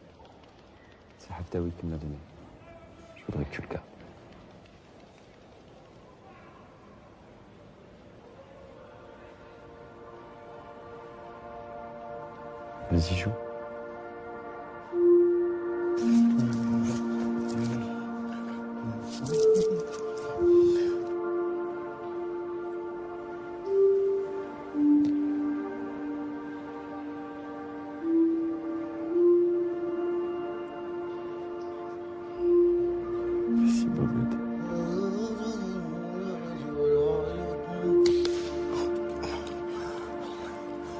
C'est Haftaoui qui me l'a donné. Je voudrais que tu le gardes. Vas-y, joue. Merci, Bobette.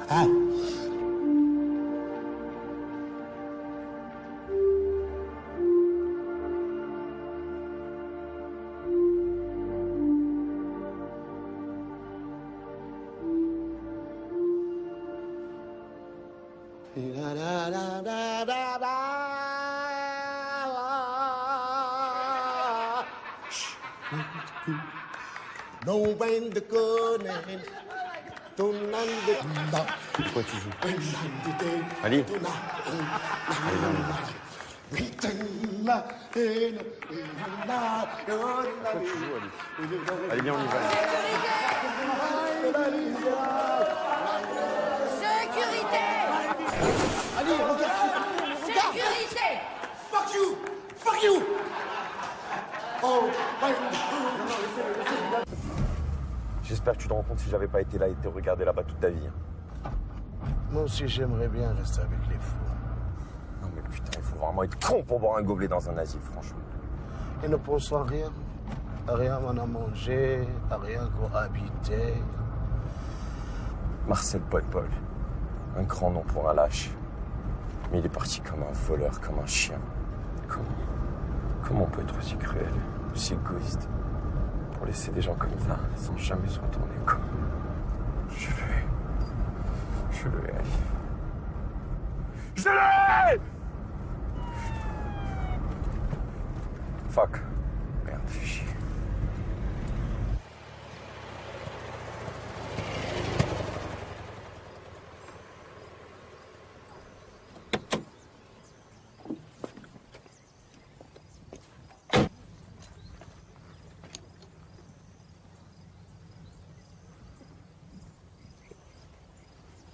Ah. No when the good and Pourquoi tu joues Ali. Allez, viens, on y va. Sécurité! Allez, regarde! Sécurité! Fuck you! Fuck you! Oh, J'espère que tu te rends compte si j'avais pas été là et te regarder là-bas toute ta vie. moi aussi, j'aimerais bien rester avec les fous. Non mais putain, il faut vraiment être con pour boire un gobelet dans un asile, franchement. Ils ne pensent à rien. À rien à manger, à rien cohabiter. Marcel Paul. Un grand nom pour un lâche. Mais il est parti comme un voleur, comme un chien. Comment on peut être aussi cruel, aussi égoïste, pour laisser des gens comme ça, sans jamais se retourner, quoi. Je le hais, Ali. Je le hais! Fuck. Merde, fais chier.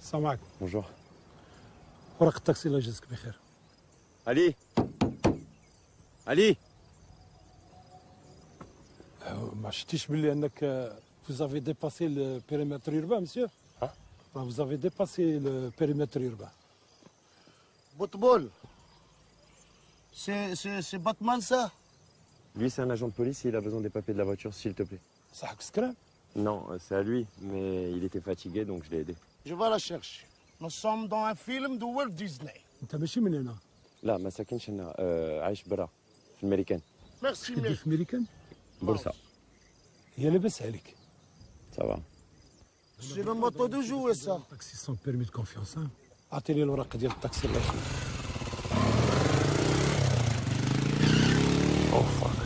السلام عليكم. Bonjour. ورق التاكسي الله يجازيك بخير. Ali. Ali. ما شفتيش باللي انك vous avez dépassé le périmètre urbain, monsieur? Hein? Vous avez dépassé le périmètre urbain. Boutboul. C'est Batman, ça? Lui, c'est un agent de police et il a besoin des papiers de la voiture, s'il te plaît. صاحبك سكران؟ Non, c'est à lui, mais il était fatigué, donc je l'ai aidé. Je vais la chercher. Nous sommes dans un film de Walt Disney. انت ماشي من هنا. لا ما ساكنش هنا عايش برا في الميريكان. Merci, تدي في ميريكان؟ بورصة. هي لاباس عليك. Ça va. C'est le moto de jouer, ça. Taxi sans permis de confiance. اعطيني الورقه ديال الطاكسي الله يخليك. Oh fuck.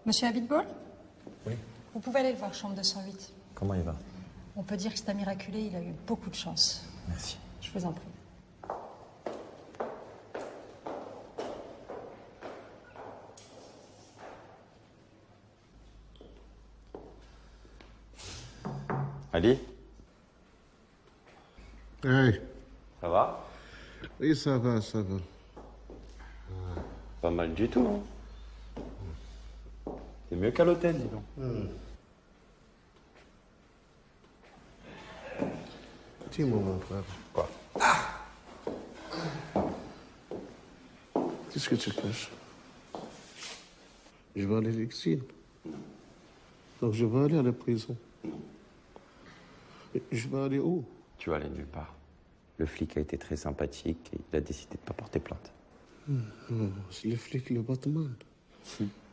Monsieur Abitbol? Oui. Vous pouvez aller le voir, chambre 208. Comment il va? On peut dire que c'est un miraculé, il a eu beaucoup de chance. Merci. Je vous en prie. Ali? Hey. Ça va? Oui, ça va, ça va. Pas mal du tout, hein? C'est mieux qu'à l'hôtel, dis donc. Dis-moi, mon frère. Quoi? Qu'est-ce que tu caches? Je vais aller à l'exil. Donc je vais aller à la prison. Je vais aller où? Tu vas aller nulle part. Le flic a été très sympathique et il a décidé de ne pas porter plainte. Non, c'est le flic, le Batman.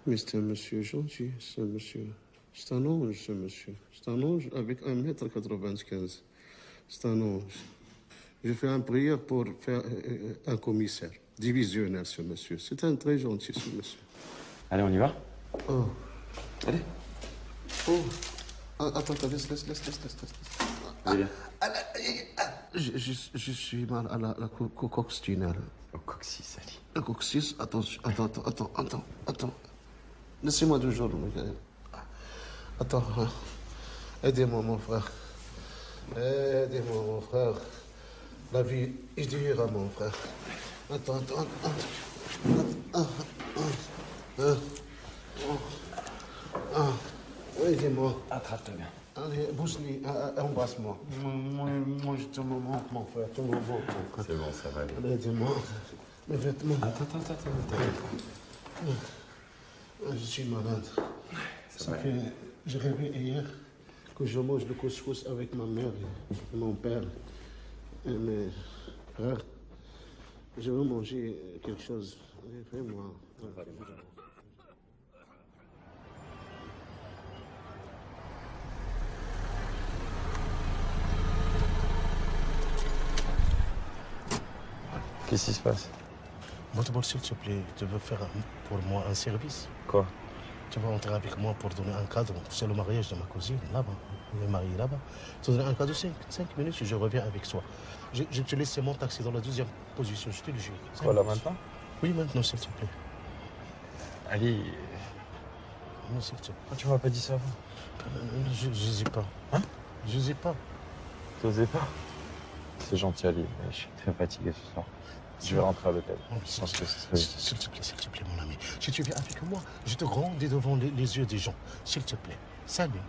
Mais c'est un monsieur gentil, c'est un monsieur... C'est un ange, ce monsieur. C'est un ange avec 1m95. C'est un ange. Je fais une prière pour faire un commissaire. Divisionnaire, ce monsieur. C'est un très gentil, ce monsieur. Allez, on y va? Oh. Allez. Oh. Attends, laisse. Allez, Je suis mal à la coccyx tunnel. Au coccyx, Ali. Le coccyx, attends. Laissez-moi 2 jours, Michael. Attends, aidez-moi, mon frère. Aidez-moi, mon frère. La vie est dure, mon frère. Attends. Aidez-moi. Attrape-toi bien. Allez, Bousni, embrasse-moi. Moi, je te manque, mon frère. Tu me manques, mon frère. C'est bon, ça va aller. Allez, aidez-moi. Mes vêtements. Attends. Je suis malade. Ça fait... J'ai rêvé hier que je mange le couscous avec ma mère et mon père. Et mes frères. Je veux manger quelque chose. Fais-moi. Qu'est-ce qui se passe? Botbol, s'il te plaît, tu veux faire pour moi un service? Quoi? Tu vas entrer avec moi pour donner un cadeau. C'est le mariage de ma cousine, là-bas. Elle est mariée là-bas. Tu donnes un cadeau, 5 minutes, et je reviens avec toi. Je te laisse mon taxi dans la 2e position, je te le jure. Quoi, là, maintenant? Oui, maintenant, s'il te plaît. Ali... Non, s'il te plaît. Pourquoi tu m'as pas dit ça avant? Je sais pas. Hein? Je sais pas. T'osais pas? C'est gentil, Ali, mais je suis très fatigué ce soir. Je vais rentrer à l'hôtel. Je pense que ce serait... S'il te plaît, mon ami. Si tu viens avec moi, je te grondis devant les yeux des gens. S'il te plaît. Salut.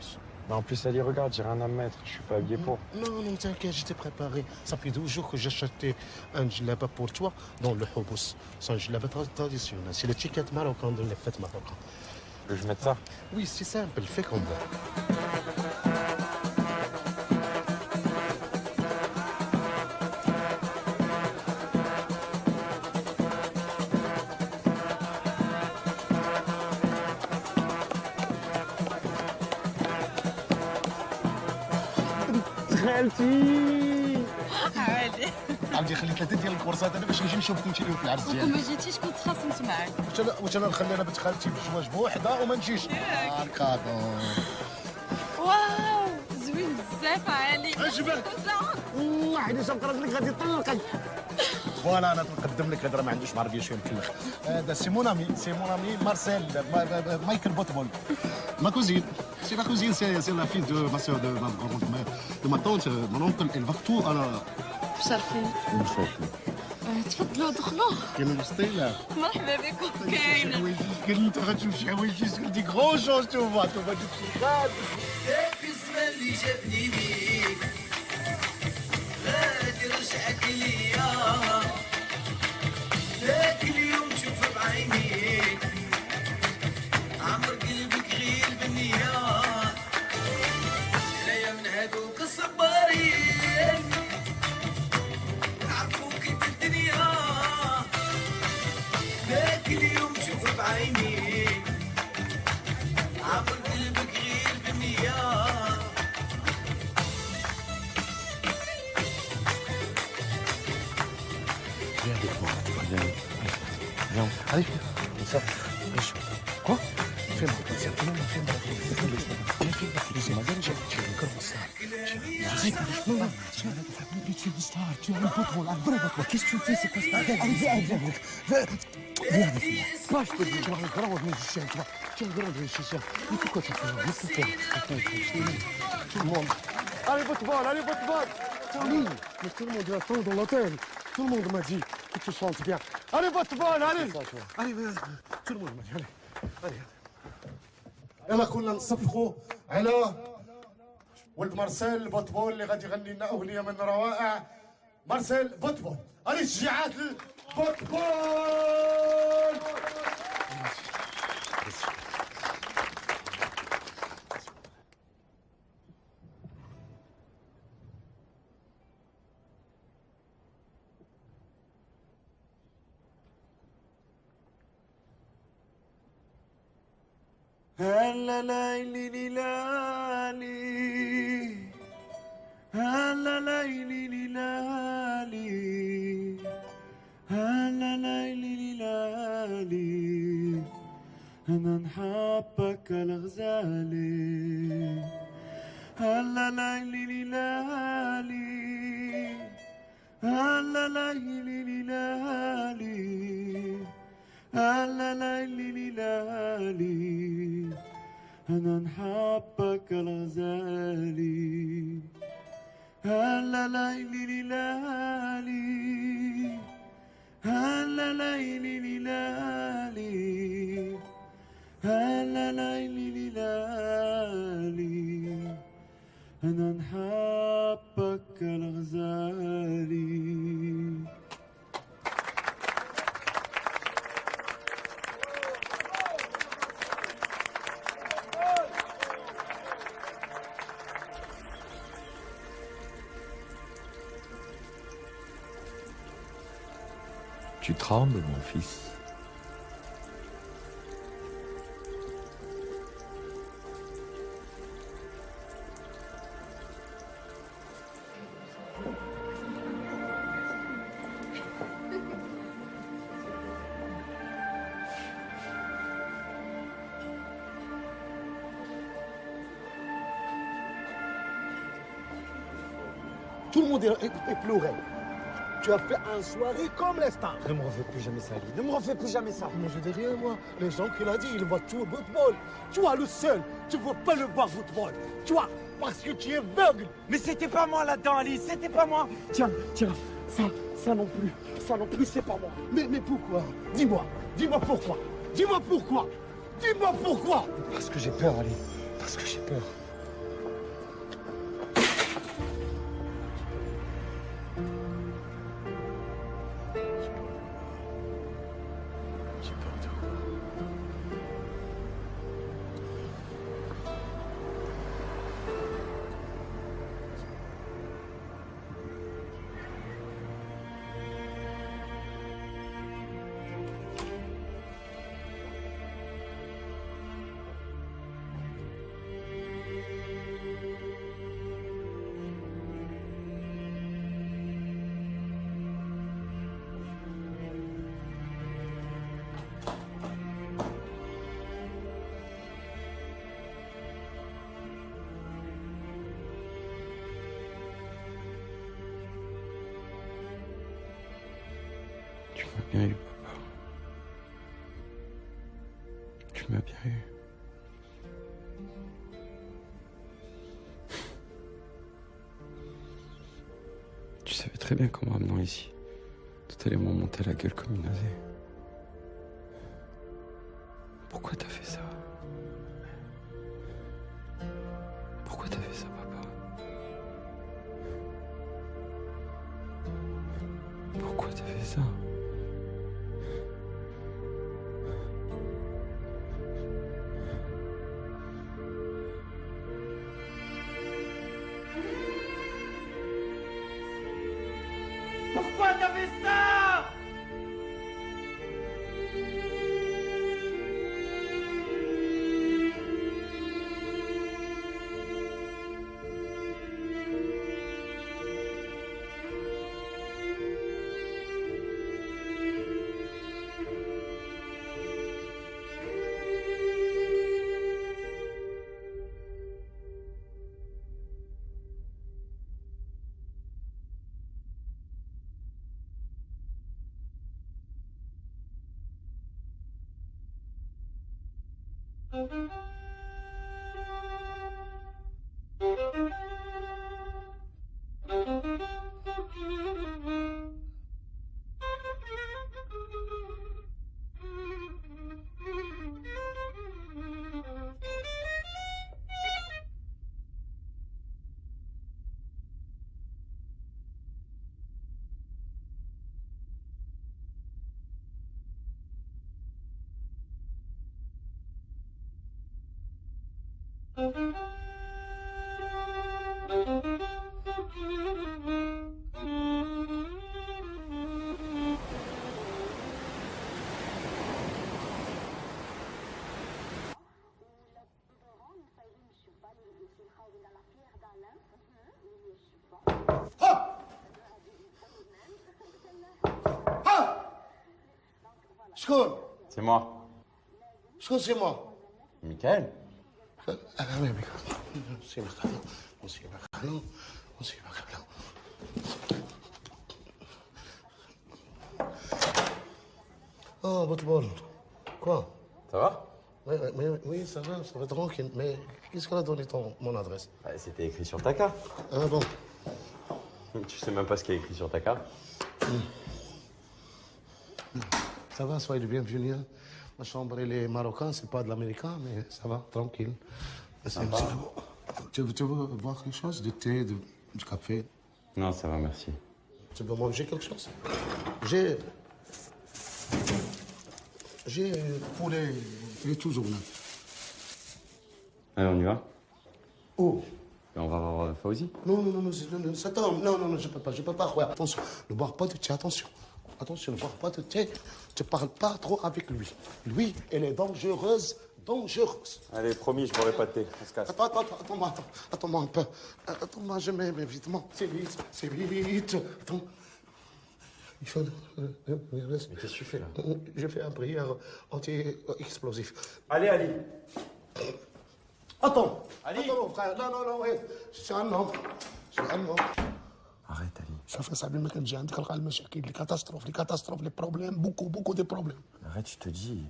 Mais en plus, Ali, regarde, j'ai rien à me mettre. Je suis pas habillé pour. Non, t'inquiète, je t'ai préparé. Ça fait 12 jours que j'ai acheté un djellaba pour toi dans le Houbous. C'est un djellaba traditionnel. C'est le ticket marocain de la fête marocaine. Que je mette ça? Oui, c'est simple. Fais comme ça. خالتي عادي عمتي خليت 3 ديال الكورسات انا باش نجي نشوفك انت اللي في العرس وكون ديالك. ما جيتيش كنت خاصمت معاك. واش انا نخلي انا بنت خالتي بالزواج بوحده وما نجيش؟ كادو. واو زوين بزاف علي. عجبك؟ حيت شاف راجلك غادي يطلقك. فوالا انا نقدم لك هضره ما عندوش مع ربي شويه مكلخ. هذا سي مون امي مارسيل مايكل بوتبول. Ma cousine. C'est ma cousine, c'est la fille de ma soeur, de ma tante, mon oncle. Elle va tout à la... مشرفين. تفضلوا دخلوا. كاين السطيله. مرحبا بكم كاينه. قال لي انت غتشوف شي حوايج دي غرو شونج توفا شي غاد. ذاك الزمان اللي جابني بيك غادي رجعك ليا ذاك اليوم تشوف بعينيك عمر قلبك غير بالنية لا من هادوك الصبارين عرفوك في الدنيا ذاك اليوم تشوف بعينيك عمر قلبك غير بالنية Viens avec moi. Viens. Allez, viens. Quoi? Fais-moi plaisir. Fais-moi plaisir. Tu es une grande star. Arrête. Non. Tu es une star. Tu es un bouton, un vrai bouton. Qu'est-ce que tu fais? C'est quoi ce bordel? Allez, viens avec moi. Viens avec moi. Moi, je te dis, tu es un grand musicien, toi. Tu es un grand musicien. Mais pourquoi tu fais ça? Mais pourquoi? Tout le monde. Allez, votre balle. Oui, mais tout le monde est à fond dans l'hôtel. Tout le monde m'a dit que tu chantes bien. Allez, votre balle, allez. Allez, tout le monde m'a dit, allez. يلا كنا نصفقوا على ولد مارسيل بوتبول اللي غادي يغني لنا اغنيه من روائع مارسيل بوتبول. allez تشجيعات البوتبول. هلا ليلي لالي هلا ليلي لالي هلا ليلي لالي أنا نحبك الغزالي هلا ليلي لالي هلا ليلي لالي هلا ليلي لالي أنا نحبك الغزالي هلا ليلي لالي هلا ليلي لالي هلا ليلي لالي أنا نحبك الغزالي. Tu trembles, mon fils. Tout le monde est pleuré. Tu as fait un soirée comme les stars. Ne me refais plus jamais ça, Ali. Ne me refais plus jamais ça. Moi, je dis rien, moi. Les gens qu'il a dit, ils voient tout le football. Toi, le seul, tu ne veux pas le voir football. Toi, parce que tu es aveugle. Mais c'était pas moi là-dedans, Ali. C'était pas moi. Tiens, ça non plus. Ça non plus, c'est pas moi. Mais pourquoi? Dis-moi pourquoi. Dis-moi pourquoi. Dis-moi pourquoi. Parce que j'ai peur, Ali. Parce que j'ai peur. Tu m'as bien eu, papa. Tu m'as bien eu. Tu savais très bien qu'en m'amenant ici, tout allait m'en monter la gueule comme une osée. Pourquoi t'as fait ça? Pourquoi t'as fait ça, papa? Pourquoi t'as fait ça? Pourquoi t'as fait ça? شكون؟ C'est moi. شكون سي موا؟ Michael. Oui, Michael. C'est Michael. C'est Michael. C'est Michael. Oh, votre bol. Quoi? Ça va? Oui, ça va tranquille. Mais qu'est-ce qu'elle a donné mon adresse? C'était écrit sur ta carte. Ah bon? Tu sais même pas ce qui est écrit sur ta carte. Ça va, soyez le bienvenu. Ma chambre, elle est marocaine, c'est pas de l'américain, mais ça va, tranquille. Tu veux voir quelque chose? Du thé, du café? Non, ça va, merci. Tu veux manger quelque chose? J'ai poulet, il est toujours là. Allez, on y va? Où? On va voir Fauzi. Non, cet homme, non, je peux pas. Ouais, attention, ne bois pas de thé, attention. Attention, ne bois pas de thé, tu parles pas trop avec lui. Lui, elle est dangereuse. Allez, promis, je boirai pas de thé, on se casse. Attends-moi un peu. Attends-moi, je mets vite. C'est vite. Attends. Il faut... Mais qu'est-ce que tu fais là? Je fais une prière anti-explosif. Allez, Ali. Attends. Ali. Attends, frère. Non, ouais. C'est un homme. Arrête, Ali. شوف يا صاحبي ما كنجي عندك نلقى المشاكل لي كاتاستروف لي بروبليم beaucoup de problèmes. Arrête, je te dis.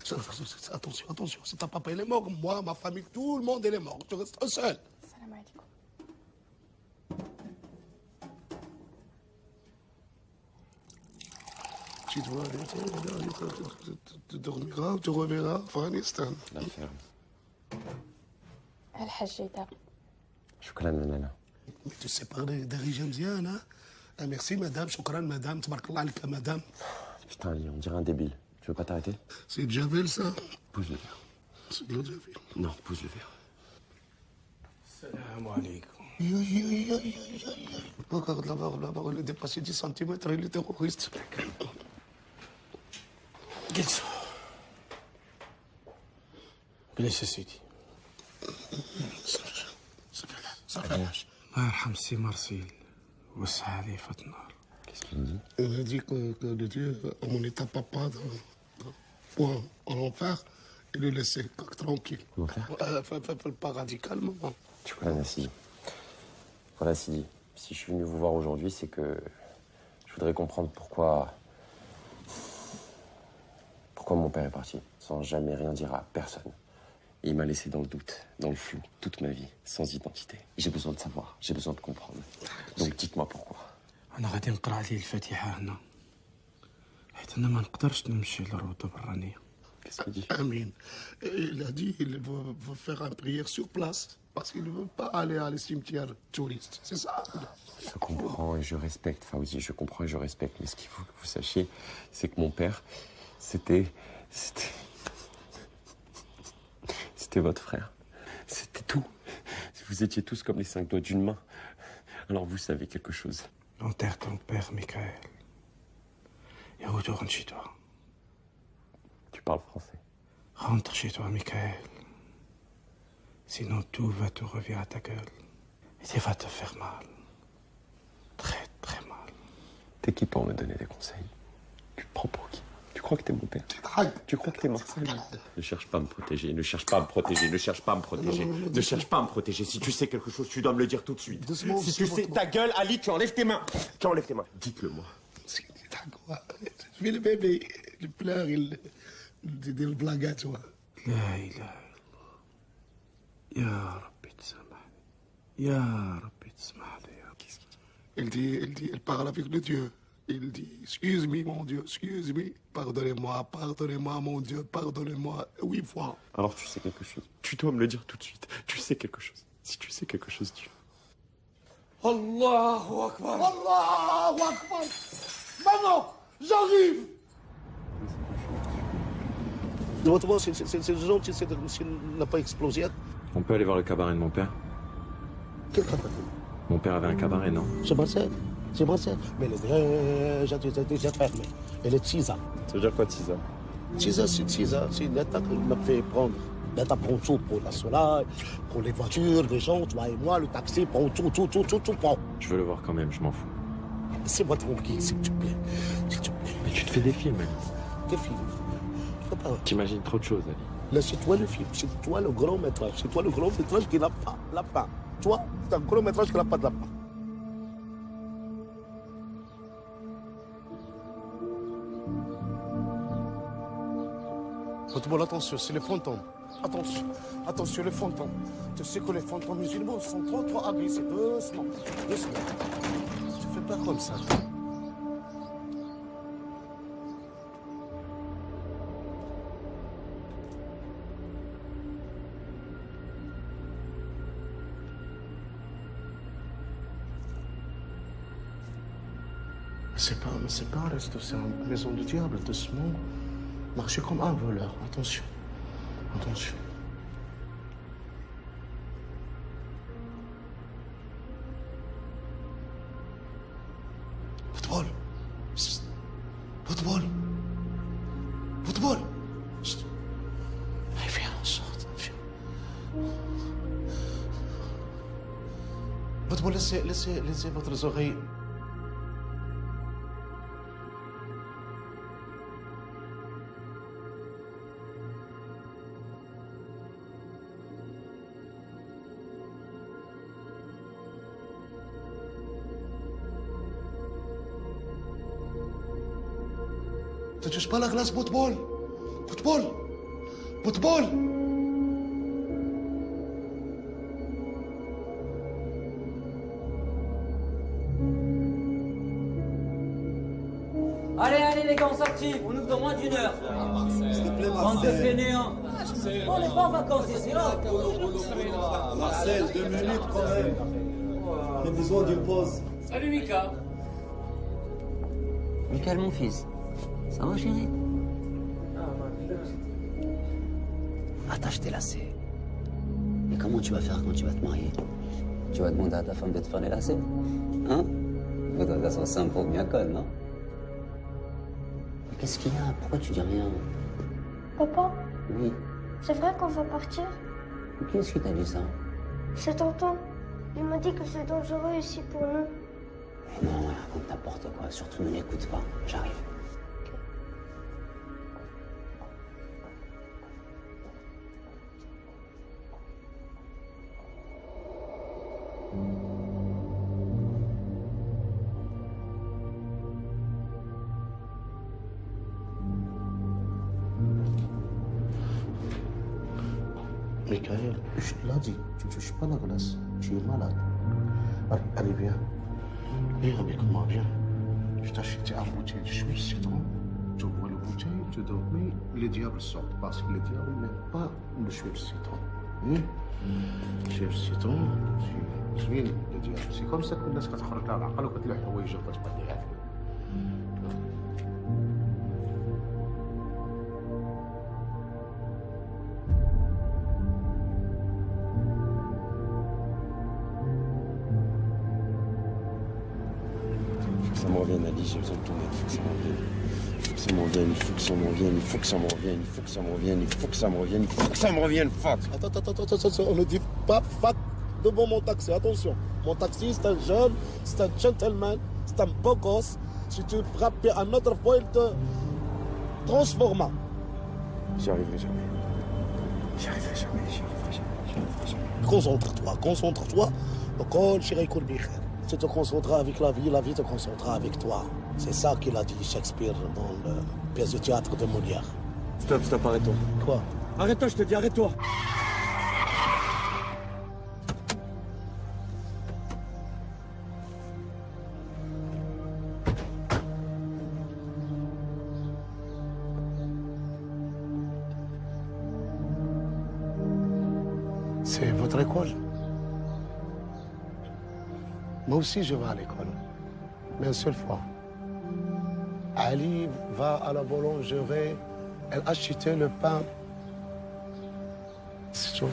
Attention, si ta papa il est mort, moi, ma famille, tout le monde il est mort. Tu restes seul. Salam alaikum. Tu dois aller, tu dormiras, tu reverras Afghanistan. La ferme. الحاج دابا. شكرا لالا. Mais tu sais parler d'origine مزيان, hein? Ah, merci madame, شكرا madame, تبارك الله عليك madame. Putain, Ali, on dirait un débile. Tu veux pas t'arrêter? C'est de Javel ça? Pousse le verre. C'est de Javel. Non, pousse le verre. Salam alaikum. Regarde là-bas, il est dépassé 10 cm, il est terroriste. جلسوا. بلاش سيدي. صافي. الله يرحم سي مارسيل وسع عليه في النار. Qu'est-ce qu'il me dit? Il m'a dit que le Dieu, on n'était pas en enfer, il le laissait tranquille. Fait le paradis calmement. Tu connais Sidi. Voilà, Sidi. Si je suis venu vous voir aujourd'hui, c'est que je voudrais comprendre pourquoi mon père est parti, sans jamais rien dire à personne. Il m'a laissé dans le doute, dans le flou, toute ma vie, sans identité. J'ai besoin de savoir, j'ai besoin de comprendre. Donc dites-moi pourquoi. أنا غادي نقرا عليه الفاتحة هنا حيت أنا ما نقدرش نمشي للروضة برانية. Qu'est-ce qu'il dit? Amin. Il a dit qu'il veut faire une prière sur place parce qu'il ne veut pas aller à les cimetières touristes. C'est ça. Je comprends et je respecte, Fauzi, je comprends et je respecte. Mais ce qu'il faut que vous sachiez, c'est que mon père, c'était votre frère. C'était tout. Vous étiez tous comme les 5 doigts d'une main. Alors vous savez quelque chose. Enterre ton père, Michael. Et retourne chez toi. Tu parles français. Rentre chez toi, Michael. Sinon tout va te revenir à ta gueule. Et tu vas te faire mal. Très, très mal. T'es qui pour me donner des conseils? Tu te prends pour qui? Tu crois que t'es mon père? Tu crois que t'es Marcel? Ne cherche pas à me protéger, ne cherche pas à me protéger, ne cherche pas à me protéger, ne cherche pas à me protéger. Si tu sais quelque chose, tu dois me le dire tout de suite. Si tu sais ta gueule, Ali, tu enlèves tes mains. Tu enlèves tes mains. Dites-le moi. Je vais le bébé, il pleure, il dit le blague, tu vois. لا إله يا ربي تسامحني يا ربي تسامحني يا ربي. Il parle avec le Dieu. Il dit, excuse-moi mon Dieu, excuse-moi, pardonnez-moi, mon Dieu, pardonnez-moi 8 fois. Alors tu sais quelque chose. Tu dois me le dire tout de suite. Tu sais quelque chose. Si tu sais quelque chose, dis-le. Allahu Akbar. Allahu Akbar. Maintenant, j'arrive. Autrement, c'est le genre qui n'a pas explosé. On peut aller voir le cabaret de mon père? Quel cabaret? Mon père avait un cabaret, non? C'est Marcel. Mais elle est déjà fermée. Elle est de 6 ans. Ça veut dire quoi de 6 ans? 6 ans, c'est l'État qui m'a fait prendre. L'État prend tout pour la soleil, pour les voitures, les gens, toi et moi, le taxi, prend tout, prend. Je veux le voir quand même, je m'en fous. Laissez-moi tranquille, s'il te plaît. Mais tu te fais des films, Ali. Des films. T'imagines trop de choses, Ali. Là, c'est toi le film, c'est toi le grand métrage, c'est toi le grand métrage qui n'a pas lapin. Toi, c'est un grand métrage qui n'a pas de lapin. Football, attention, c'est les fantômes. Attention, attention, les fantômes. Tu sais que les fantômes musulmans sont trop agressifs. Doucement, doucement. Tu fais pas comme ça. C'est pas un resto, c'est une maison du diable, doucement. Marchez comme un voleur, attention, attention. Football. Psst. Football. Football. Psst. Allez, viens, on sort, viens. Football, laissez votre oreille. Ne touche pas la glace, football. Football. Football. Allez les gars, on s'active, on ouvre dans moins d'une heure. S'il te plaît, Bande de fainéants. On n'est pas en vacances ici, là. Marcel, 2 minutes quand même. J'ai besoin d'une pause. Salut Mika. Michael, mon fils. Ça va, chérie? Attache tes lacets. Et comment tu vas faire quand tu vas te marier? Tu vas demander à ta femme de te faire les lacets? Hein? Vous êtes façon simple pour bien conne, non? Mais qu'est-ce qu'il y a? Pourquoi tu dis rien? Papa, Oui. c'est vrai qu'on va partir? Qui est-ce qui t'a dit ça? C'est tonton. Il m'a dit que c'est dangereux ici pour nous. Mais non, elle raconte n'importe quoi. Surtout ne l'écoute pas. J'arrive. Michael, je te l'ai dit, tu ne touches pas la glace, tu es malade. Allez, viens. Viens avec moi, viens. Je t'ai acheté un bouteille de jus de citron. Tu bois la bouteille, tu dors, mais les diables sortent parce que les diables n'aiment pas le jus de citron. jus de citron, زوين le diable. C'est comme ça que الناس كتخرج على العقل وكتلوح حوايجها وكتبدل. Ça me revienne, Ali, j'ai besoin de ton aide, il faut que ça me revienne. Il faut que ça me revienne, il faut que ça me revienne, il faut que ça me revienne, il faut que ça me revienne, il faut que ça me revienne, il faut que ça me revienne, fuck. Attends, on ne dit pas fuck devant mon taxi, attention. Mon taxi, c'est un jeune, c'est un gentleman, c'est un beau gosse. Si tu frappes un autre fois, il te transforma. J'y arriverai jamais. J'y arriverai jamais, j'y arriverai jamais. Concentre-toi. Kol chéri kol bikhair. Tu te concentreras avec la vie te concentrera avec toi. C'est ça qu'il a dit Shakespeare dans la pièce de théâtre de Molière. Stop, arrête-toi. Quoi? Arrête-toi, je te dis, arrête-toi. C'est votre école? Moi aussi, je vais à l'école. Mais une seule fois. Ali va à la boulangerie, elle achetait le pain. C'est tout.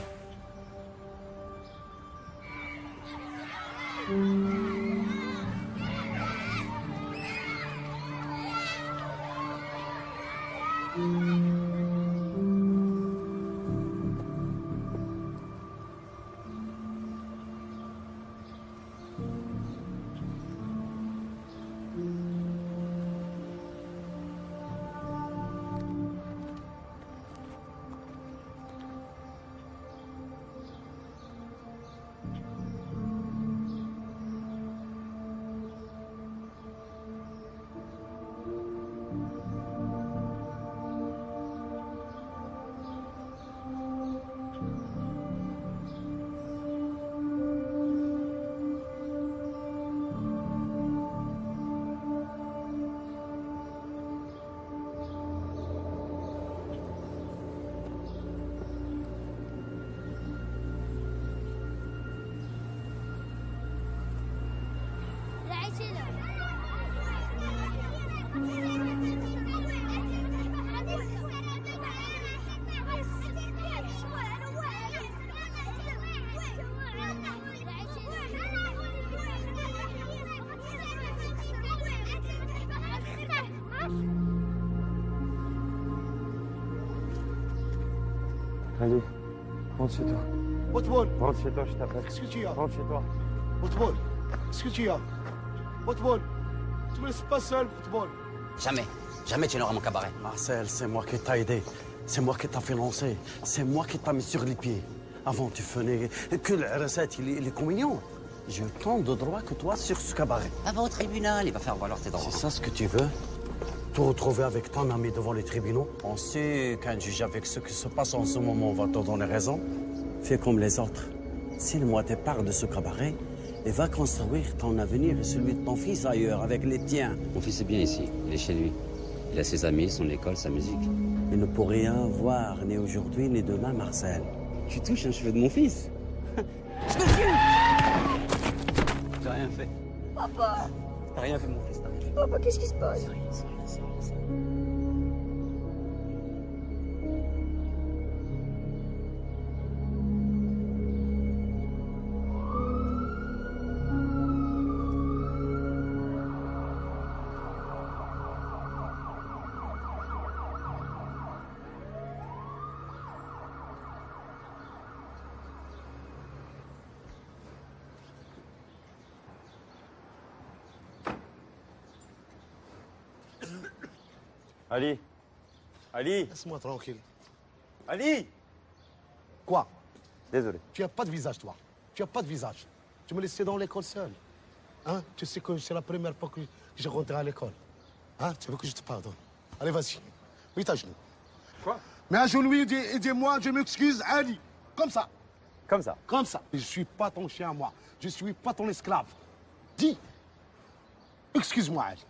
Allez, rentre chez toi. Boutboul. Rentre chez toi, je t'appelle. Qu'est-ce que tu as? Rentre chez toi. Boutboul. Qu'est-ce que tu as? Boutboul. Tu me laisses pas seul, Boutboul. Jamais. Jamais tu n'auras mon cabaret. Marcel, c'est moi qui t'ai aidé. C'est moi qui t'ai financé. C'est moi qui t'ai mis sur les pieds. Avant, tu faisais que la recette et les communions. J'ai autant de droits que toi sur ce cabaret. Va au tribunal, il va faire valoir tes droits. C'est ça ce que tu veux? Te retrouver avec ton ami devant les tribunaux? On sait qu'un juge avec ce qui se passe en ce moment va te donner raison. Fais comme les autres. Signe-moi tes parts de ce cabaret et va construire ton avenir et celui de ton fils ailleurs, avec les tiens. Mon fils est bien ici, il est chez lui. Il a ses amis, son école, sa musique. Il ne peut rien voir, ni aujourd'hui, ni demain, Marcel. Tu touches un cheveu de mon fils. Je te tue! J'ai rien fait. Papa! T'as rien fait, mon fils, t'as rien fait. Papa, qu'est-ce qui se passe? C'est rien. Ali. Ali. Laisse-moi tranquille. Ali. Quoi? Désolé. Tu n'as pas de visage, toi. Tu n'as pas de visage. Tu me laissais dans l'école seul. Hein? Tu sais que c'est la première fois que je rentre à l'école. Hein? Tu veux que je te pardonne? Allez, vas-y. Mets ta genou. Quoi? Mets un genou et dis-moi, je m'excuse, Ali. Comme ça. Comme ça? Comme ça. Je ne suis pas ton chien, moi. Je ne suis pas ton esclave. Dis. Excuse-moi, Ali.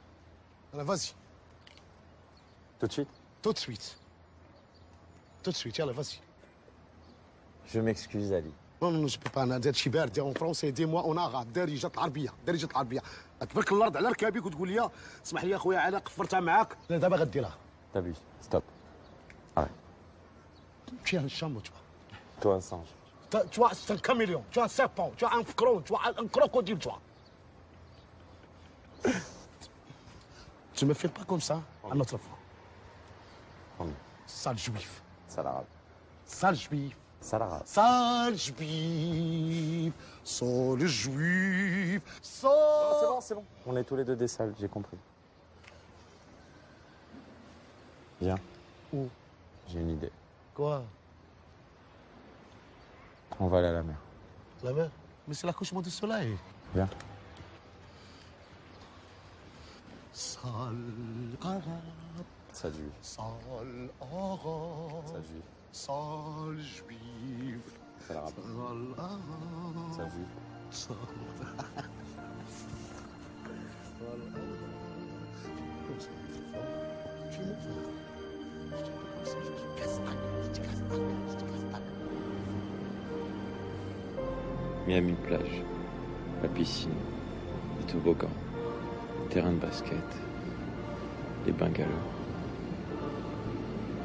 Allez, vas-y. Tout de suite? Tout de suite. Tout de suite, allez, vas-y. Je m'excuse, Ali. Non, non, je peux pas. انا شي بارد en français, dis-moi en arabe. دارجة العربية، دارجة العربية. تبارك الارض على ركابك وتقول لي اسمح لي يا خويا علاء قفرتها معاك. لا دابا غديرها. T'abuses. Stop. Arrête. Tu es un chameau, toi. Toi, un singe. Tu es un caméléon, tu es un serpent, tu es un frelon, tu es un crocodile, toi. Tu me fais pas comme ça, un autre fois. Sale juif. Sale arabe. Sale juif. Sale arabe. Sale juif. Sale juif. Non, c'est bon. On est tous les deux des sales, j'ai compris. Viens. Où? J'ai une idée. Quoi? On va aller à la mer. La mer? Mais c'est l'accouchement du soleil. Viens. Sale arabe. Sale juif. Sale arabe. Sale juif. Sale juif. Sale arabe. Sale arabe. Sale juif. Sale Miami plage, la piscine, les toboggans, le terrain de basket, les bungalows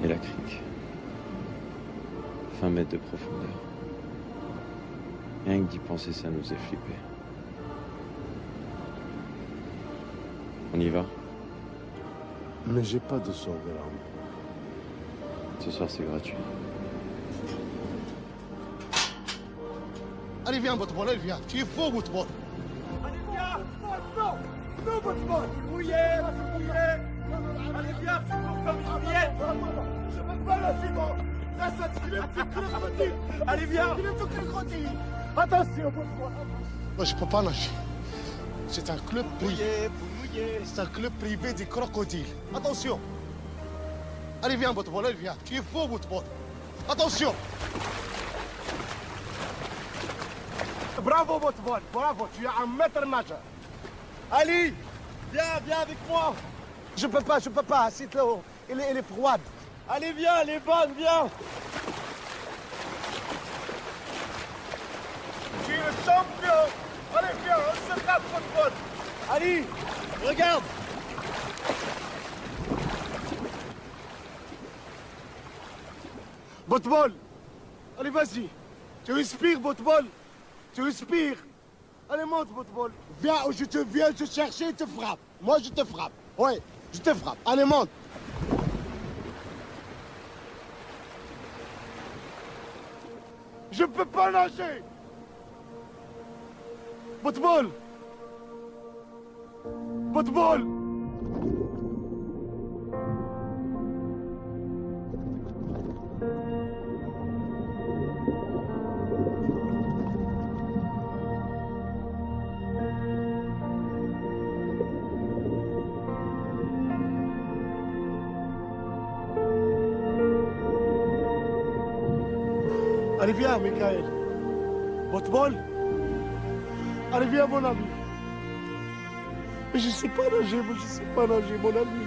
et la crique. 20 mètres de profondeur. Rien que d'y penser, ça nous est flippé. On y va? Mais j'ai pas de sang de larmes. Ce soir, c'est gratuit. Allez, viens, Boutboul, allez, viens. Tu es faux, Boutboul. Allez, viens! Non! Non, Boutboul! Mouillé! Allez, viens! Tu cours comme une miette! Je peux pas le suivre! Là, ça tire le petit crocodile! Allez, viens! Il est tout crocodile! Attention, Boutboul! Moi, je peux pas nager. C'est un club privé. C'est un club privé des crocodiles. Attention! Allez, viens, Boutboul, allez, viens. Tu es faux, Boutboul. Attention! Bravo, Boutboul! Bravo! Tu es un maître nageur! Ali! Viens avec moi! Je peux pas, c'est l'eau. Elle est froide. Allez, viens, elle est bonne, viens! Tu es le champion! Allez, viens, on se tape, Boutboul! Ali! Regarde! Boutboul! Allez, vas-y. Tu respires, Boutboul. Tu respires. Allez, monte, Boutboul. Viens, je viens te chercher et te frappe. Moi, je te frappe. Oui, je te frappe. Allez, monte. Je peux pas nager. Football. Football. Allez, viens, Michael. Football. Allez, viens, mon ami. Mais je sais pas nager, mon ami.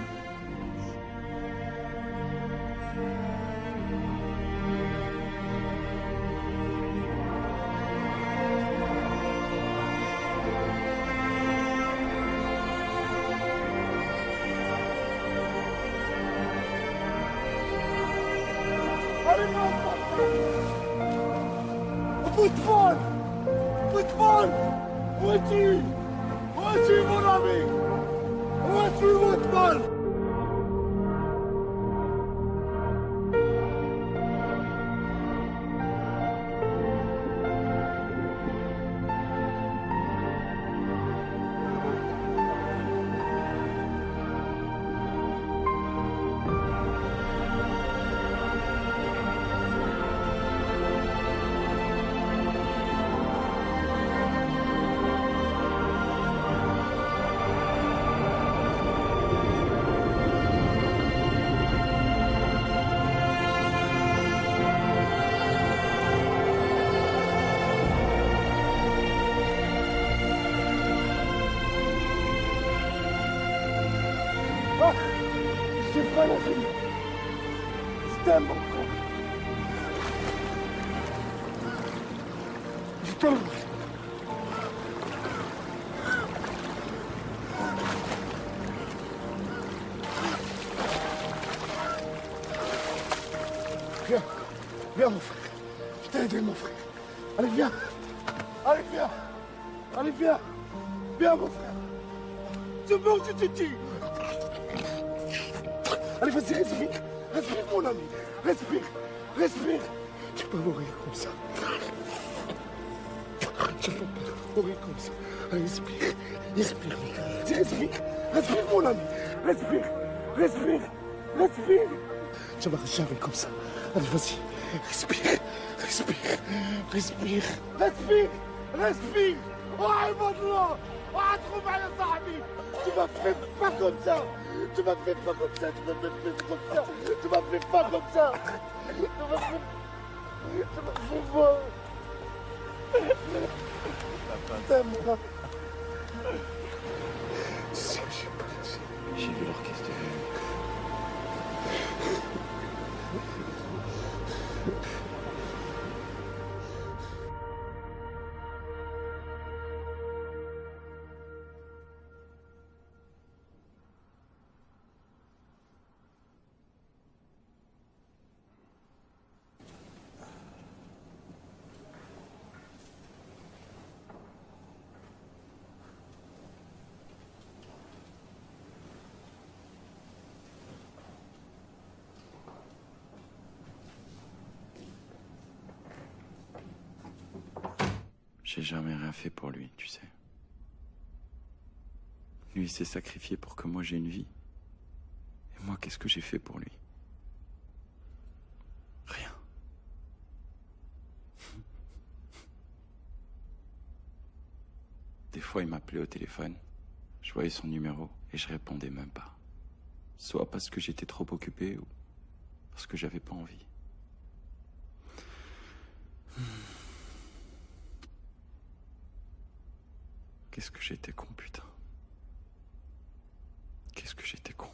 Allez, viens, Football! Football! Où es-tu? Où es-tu, mon ami? Où es-tu, football? Je sais pas nager. Je t'aime encore. Je t'aime. Viens, viens mon frère. Je t'ai aidé mon frère. Allez viens. Allez viens. Allez viens. Viens mon frère. Je meurs, je te tue. Allez, vas-y, respire. Respire, mon ami. Respire. Respire. Tu peux mourir comme ça. Tu peux pas mourir comme ça. Allez, respire. Respire, Michael. Respire. Respire, mon ami. Respire. Respire. Respire. Tu vas jamais comme ça. Allez, vas-y. Respire. Respire. Respire. Respire. Respire. اعبد الله واعتقوا معايا صاحبي. Tu m'as fait pas comme ça. Tu m'as fait pas comme ça. Tu m'as fait comme ça. Tu m'as fait pas comme ça. Tu m'as fait mort. T'aimes-moi. Tu sais que je suis pas là. J'ai vu l'orchestre de Munich. J'ai jamais rien fait pour lui, tu sais. Lui, il s'est sacrifié pour que moi j'ai une vie. Et moi, qu'est-ce que j'ai fait pour lui? Rien. Des fois, il m'appelait au téléphone. Je voyais son numéro et je répondais même pas. Soit parce que j'étais trop occupé ou parce que j'avais pas envie. Qu'est-ce que j'étais con, putain. Qu'est-ce que j'étais con.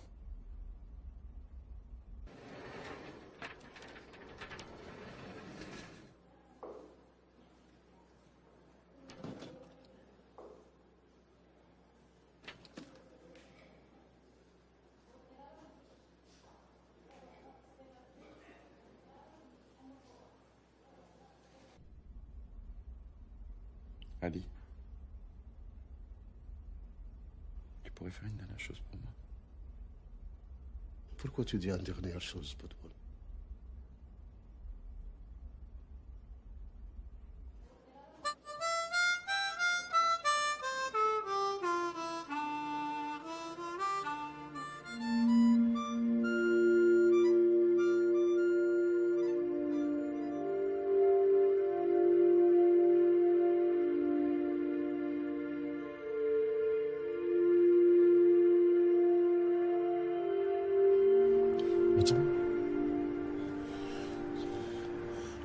Ali. Tu pourrais faire une dernière chose pour moi? Pourquoi tu dis une dernière chose, Football?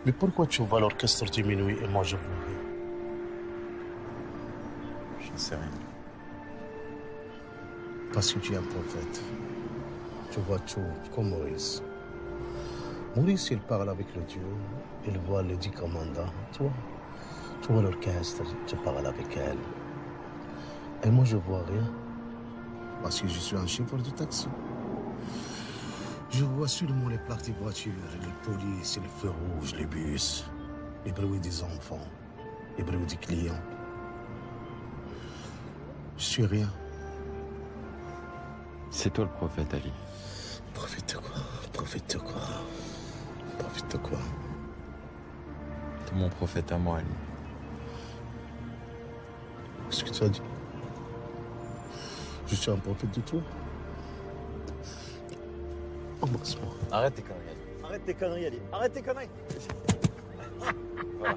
Mais pourquoi tu vois l'orchestre diminuer et moi je vois rien? Je ne sais rien. Parce que tu es un prophète. Tu vois tout, comme Maurice. Maurice, il parle avec le Dieu, il voit les 10 commandants. Tu vois l'orchestre, tu parles avec elle. Et moi, je vois rien. Parce que je suis un chauffeur de taxi. Je vois seulement les plaques des voitures, les polices, les feux rouges, les bus, les bruits des enfants, les bruits des clients. Je suis rien. C'est toi le prophète, Ali. Prophète de quoi? Prophète de quoi? Prophète de quoi? T'es mon prophète à moi, Ali. Qu'est-ce que tu as dit? Je suis un prophète de toi? Embrasse-moi. Arrête tes conneries, Ali. Arrête tes conneries, Ali. Arrête tes conneries. Voilà.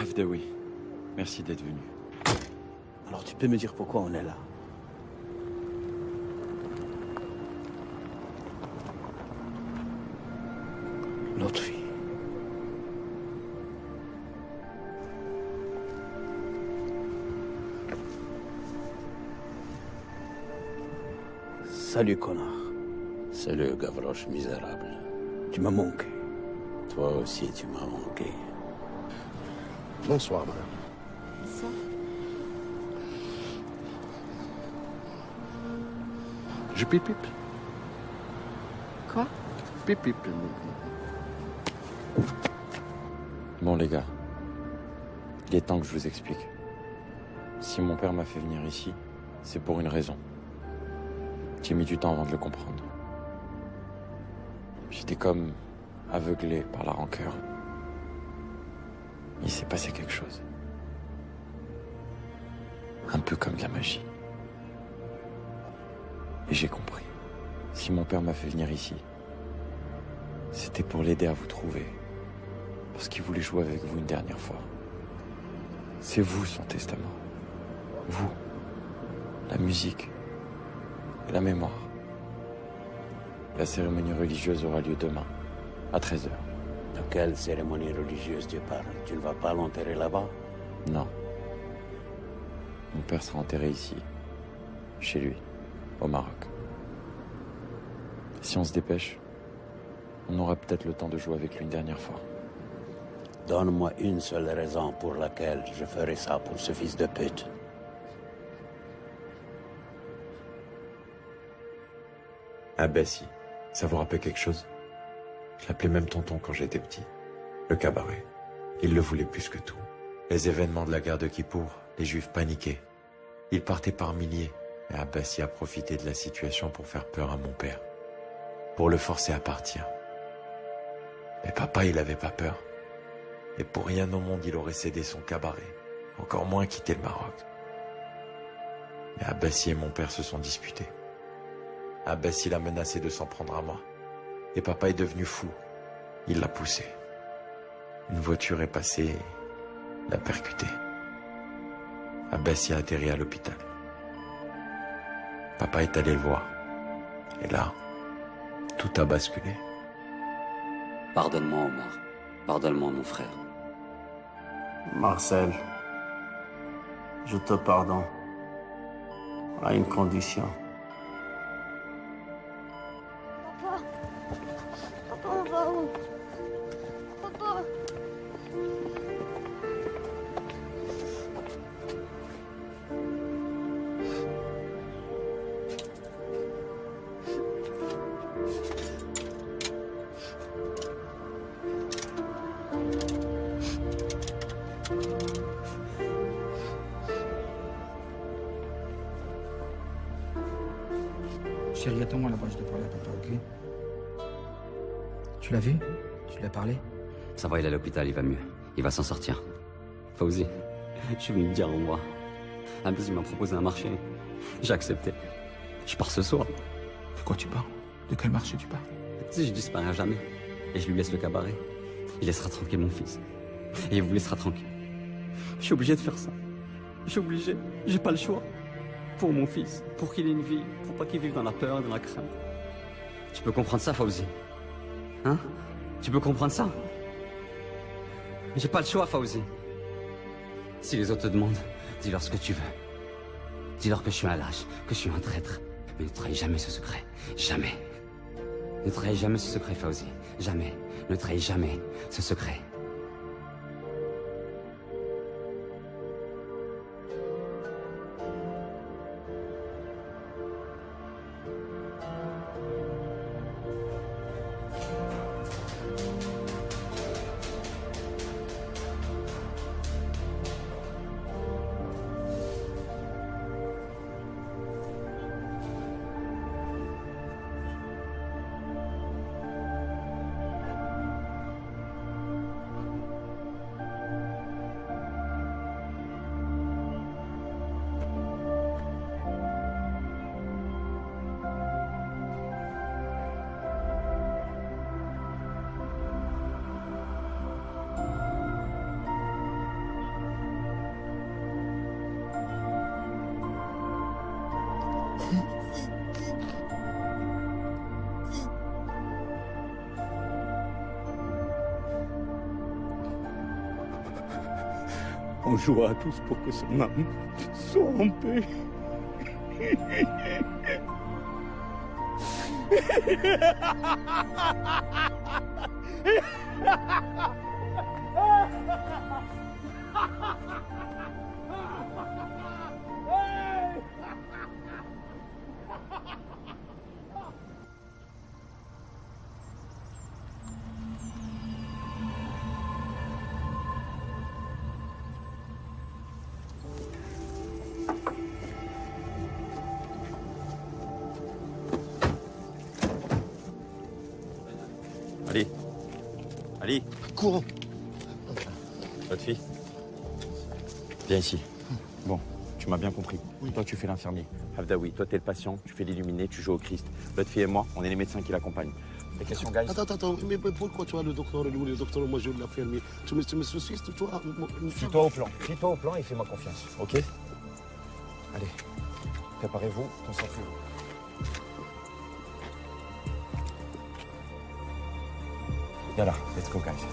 Hafdaoui, merci d'être venu. Alors tu peux me dire pourquoi on est là? L'autre fille. Salut, connard. Salut, Gavroche misérable. Tu m'as manqué. Toi aussi, tu m'as manqué. Bonsoir, madame. Bonsoir. Je pipe. Quoi? Pipe. Bon, les gars, il est temps que je vous explique. Si mon père m'a fait venir ici, c'est pour une raison. J'ai mis du temps avant de le comprendre. J'étais comme aveuglé par la rancœur. Il s'est passé quelque chose. Un peu comme de la magie. Et j'ai compris. Si mon père m'a fait venir ici, c'était pour l'aider à vous trouver. Parce qu'il voulait jouer avec vous une dernière fois. C'est vous son testament. Vous. La musique. Et la mémoire. La cérémonie religieuse aura lieu demain, à 13h. De quelle cérémonie religieuse tu parles? Tu ne vas pas l'enterrer là-bas? Non. Mon père sera enterré ici, chez lui, au Maroc. Si on se dépêche, on aura peut-être le temps de jouer avec lui une dernière fois. Donne-moi une seule raison pour laquelle je ferai ça pour ce fils de pute. Ah Bessie, ça vous rappelle quelque chose? Je l'appelais même tonton quand j'étais petit. Le cabaret. Il le voulait plus que tout. Les événements de la guerre de Kippour, les juifs paniquaient. Ils partaient par milliers. Et Abbassi a profité de la situation pour faire peur à mon père. Pour le forcer à partir. Mais papa, il avait pas peur. Et pour rien au monde, il aurait cédé son cabaret. Encore moins quitté le Maroc. Mais Abbassi et mon père se sont disputés. Abbassi l'a menacé de s'en prendre à moi. Et papa est devenu fou. Il l'a poussé. Une voiture est passée et l'a percuté. Abbassi a atterri à l'hôpital. Papa est allé le voir. Et là, tout a basculé. Pardonne-moi, Omar. Pardonne-moi, mon frère. Marcel, je te pardonne. À une condition. Papa, on va où? Papa. Chérie, attends-moi là-bas, je dois parler à papa, ok? Tu l'as vu? Tu lui as parlé? Ça va, il est à l'hôpital, il va mieux. Il va s'en sortir. Fauzi, je suis venu te dire au revoir. Abbas, il m'a proposé un marché. J'ai accepté. Je pars ce soir. De quoi tu parles? De quel marché tu parles? Si je disparais à jamais, et je lui laisse le cabaret, il laissera tranquille mon fils. Et il vous laissera tranquille. Je suis obligé de faire ça. Je suis obligé. J'ai pas le choix. Pour mon fils, pour qu'il ait une vie, pour pas qu'il vive dans la peur et dans la crainte. Tu peux comprendre ça, Fawzi? Hein? Tu peux comprendre ça? J'ai pas le choix, Fawzi. Si les autres te demandent, dis-leur ce que tu veux. Dis-leur que je suis un lâche, que je suis un traître. Mais ne trahis jamais ce secret. Jamais. Ne trahis jamais ce secret, Fawzi. Jamais. Ne trahis jamais ce secret. On jouera tous pour que son âme soit en paix. Ali. Ali. Cours. Votre fille. Viens ici. Bon, tu m'as bien compris. Toi, tu fais l'infirmier. Hafdaoui, toi, t'es le patient, tu fais l'illuminé, tu joues au Christ. L'autre fille et moi, on est les médecins qui l'accompagnent. Des questions, guys? Attends, mais pourquoi tu as le docteur et nous, les docteurs, moi, je l'infirmier? Tu me soucies, toi? Fie-toi au plan. Fie-toi au plan et fais-moi confiance, ok? Allez, préparez-vous, concentrez-vous. Yalla, let's go, guys.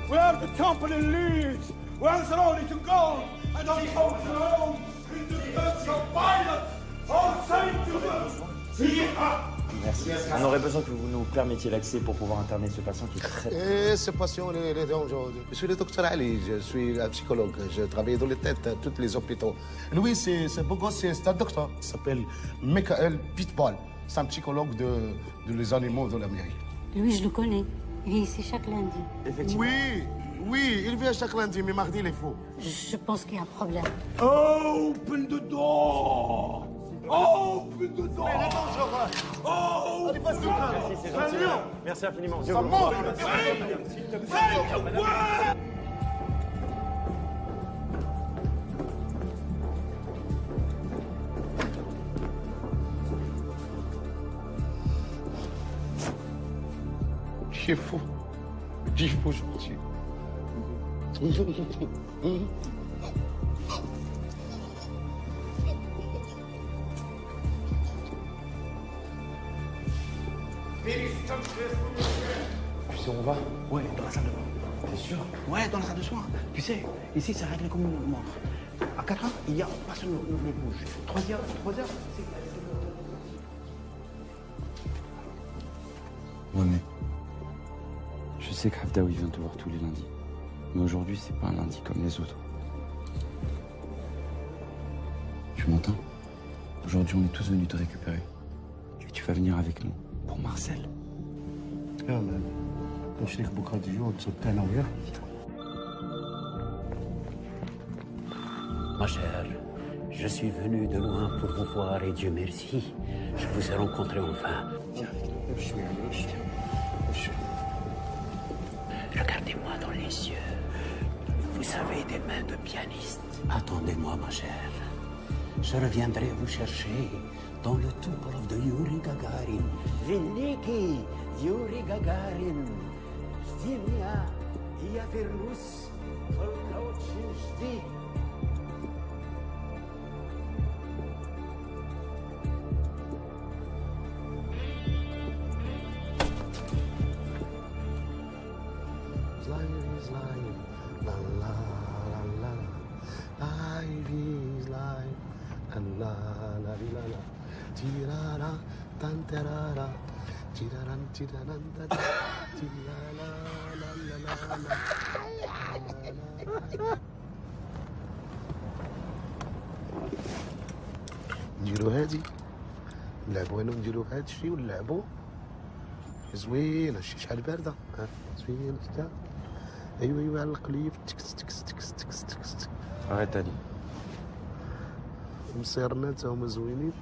Where the company leads, where is only to go, and not focus alone into the earth of violence, all say to them, Merci. On aurait besoin que vous nous permettiez l'accès pour pouvoir interner ce patient qui est très... Et ce patient, il est dangereux. Je suis le docteur Ali, je suis un psychologue. Je travaille dans les têtes, tous les hôpitaux. Lui, c'est beau gosse, c'est un docteur. Il s'appelle Michael Pitbull. C'est un psychologue de les animaux de l'Amérique. Lui, je le connais. Il vient ici chaque lundi. Effectivement. Oui, il vient chaque lundi, mais mardi, il est faux. Je pense qu'il y a un problème. Open the door! Open the door! Il est dangereux! Oh! Allez, passe-nous. Merci, c'est gentil. Merci infiniment. Ça monte! Tu es fou. Tu es fou, gentil. Tu sais où on va? Ouais, dans la salle de bain. T'es sûr? Ouais, dans la salle de soins. Tu sais, ici, c'est réglé comme une montre. À 4 heures, il y a personne ne bouge. 3 heures, c'est... Ouais, mais... Je sais qu'Hafdaoui vient te voir tous les lundis. Mais aujourd'hui, c'est pas un lundi comme les autres. Tu m'entends? Aujourd'hui, on est tous venus te récupérer. Et tu vas venir avec nous, pour Marcel. Ma chère, je suis venu de loin pour vous voir et Dieu merci, je vous ai rencontré enfin. Viens avec nous. Regardez-moi dans les yeux. Vous avez des mains de pianiste. Attendez-moi, ma chère. Je reviendrai vous chercher dans le temple de Yuri Gagarin. Veliki Yuri Gagarin. Zimia Yavirnus Tolkauchishti. la la la la, tirara, tantarara, tiraran, tiraran, tirala, la la la la. نديرو هادي نلعبو انا ونديرو هاد الشيء ونلعبو زوينه شحال بارده ها زوينه شتا ايوا على القليب تكس تكس تكس تكس تكس Arrête Ali. مصيرنا تا هما زوينين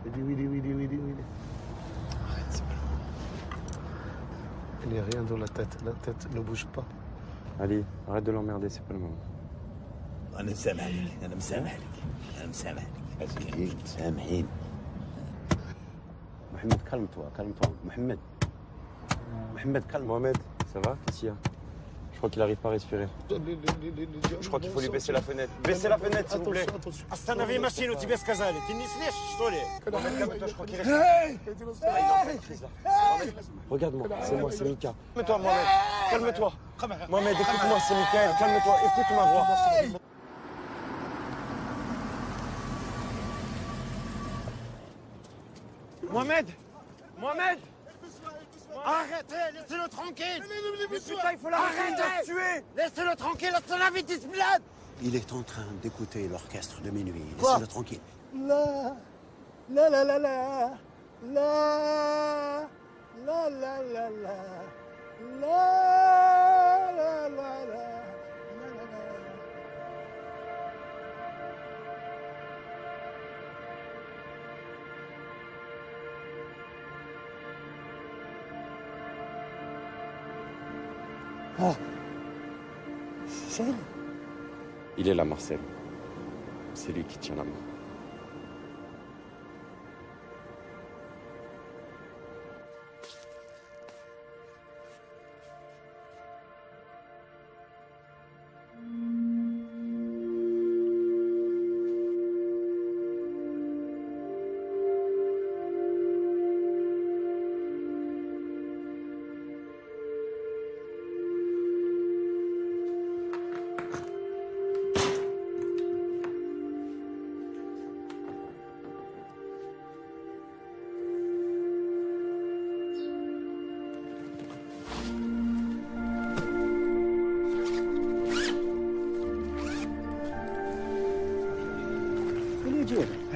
ويلي ويلي ويلي ويلي ويلي Il n'y a rien dans la tête ne bouge pas. Ali, arrête de l'emmerder, c'est pas le moment. أنا مسامح لك أنا مسامح لك أنا مسامح لك مسكين مسامحين. Mohamed, calme-toi, calme-toi. Mohamed, calme. Mohamed, ça va? Qu'est-ce qu'il y a? Je crois qu'il arrive pas à respirer. Je crois qu'il faut lui baisser la fenêtre. Baissez la fenêtre, s'il vous plaît. Останови машину, тебе сказали. Ты не слышишь, что ли? Mohamed, calme-toi, je crois qu'il respire. Regarde-moi, c'est moi, c'est Mika. Calme-toi, Mohamed. Calme-toi. Mohamed, écoute-moi, c'est Mikaël. Calme-toi, écoute ma voix. Mohamed! Mohamed! Arrêtez! Laissez-le tranquille! Mais putain, il faut l'arrêter! Arrêtez! Laissez-le tranquille, la vie discipline! Il est en train d'écouter l'orchestre de minuit. Quoi? Laissez-le tranquille. La la la la la la la la la la la la la. Ah, c'est elle. Il est là, Marcel. C'est lui qui tient la main.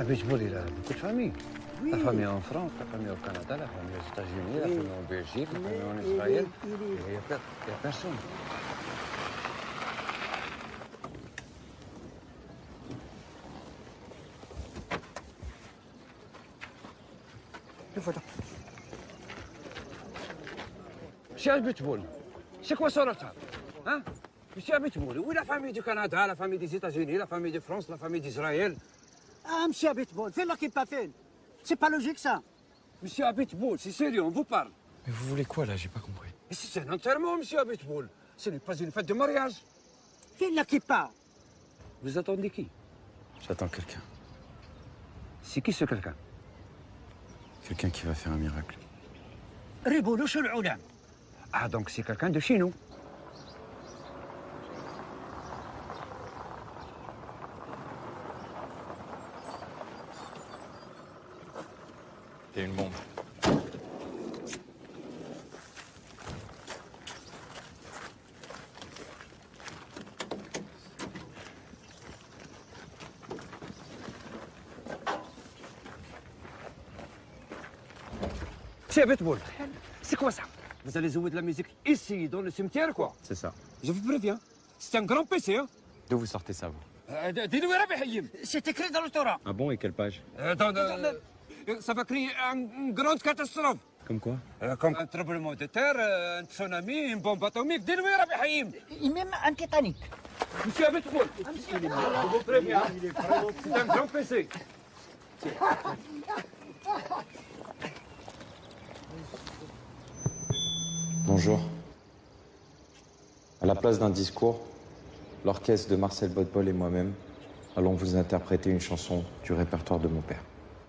Bejbol, il a beaucoup de familles. Oui. La famille en France, la famille au Canada, la famille aux États-Unis, oui. La famille en Belgique, la famille en Israël. Il n'y a personne. Monsieur Abitboul, c'est quoi son retard? Hein? Monsieur Abitboul, où est la famille du Canada, la famille des États-Unis, la famille de France, la famille d'Israël? Ah, monsieur Abitboul, fais-le qu'il pas fait. C'est pas logique, ça. Monsieur Abitboul, c'est sérieux, on vous parle. Mais vous voulez quoi, là? J'ai pas compris. Mais c'est un enterrement, monsieur Abitboul. Ce n'est pas une fête de mariage. Fais-le qu'il part. Vous attendez qui? J'attends quelqu'un. C'est qui ce quelqu'un? Quelqu'un qui va faire un miracle. Riboulou sur l'oulam. Ah, donc c'est quelqu'un de chez nous. Il y a une bombe. C'est Abitboul. C'est quoi ça? Vous allez jouer de la musique ici, dans le cimetière, quoi? C'est ça. Je vous préviens, c'est un grand PC, hein? D'où vous sortez ça, vous? C'est écrit dans le Torah. Ah bon, et quelle page? Ça va créer une grande catastrophe. Comme quoi? Comme un tremblement de terre, un tsunami, une bombe atomique. Dis-le, Rabbi Haïm. Et même un Titanic. Monsieur Abitboul, je vous préviens, c'est un grand PC. Bonjour. À la place d'un discours, l'orchestre de Marcel Botbol et moi-même allons vous interpréter une chanson du répertoire de mon père.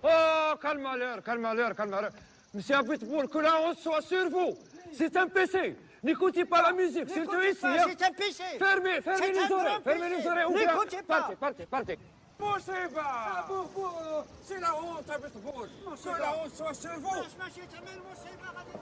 Oh, calme-leur, calme-leur, calme-leur. Monsieur Abitboul, que la honte soit sur vous. C'est un PC. N'écoutez pas la musique, surtout ici. C'est un PC. Fermez les oreilles, fermez les oreilles. N'écoutez pas. Partez. مصيبة بوبو سي لا هونت بتقول سي لا هونت سوا سيرفو ماشي تعمل مصيبة غادي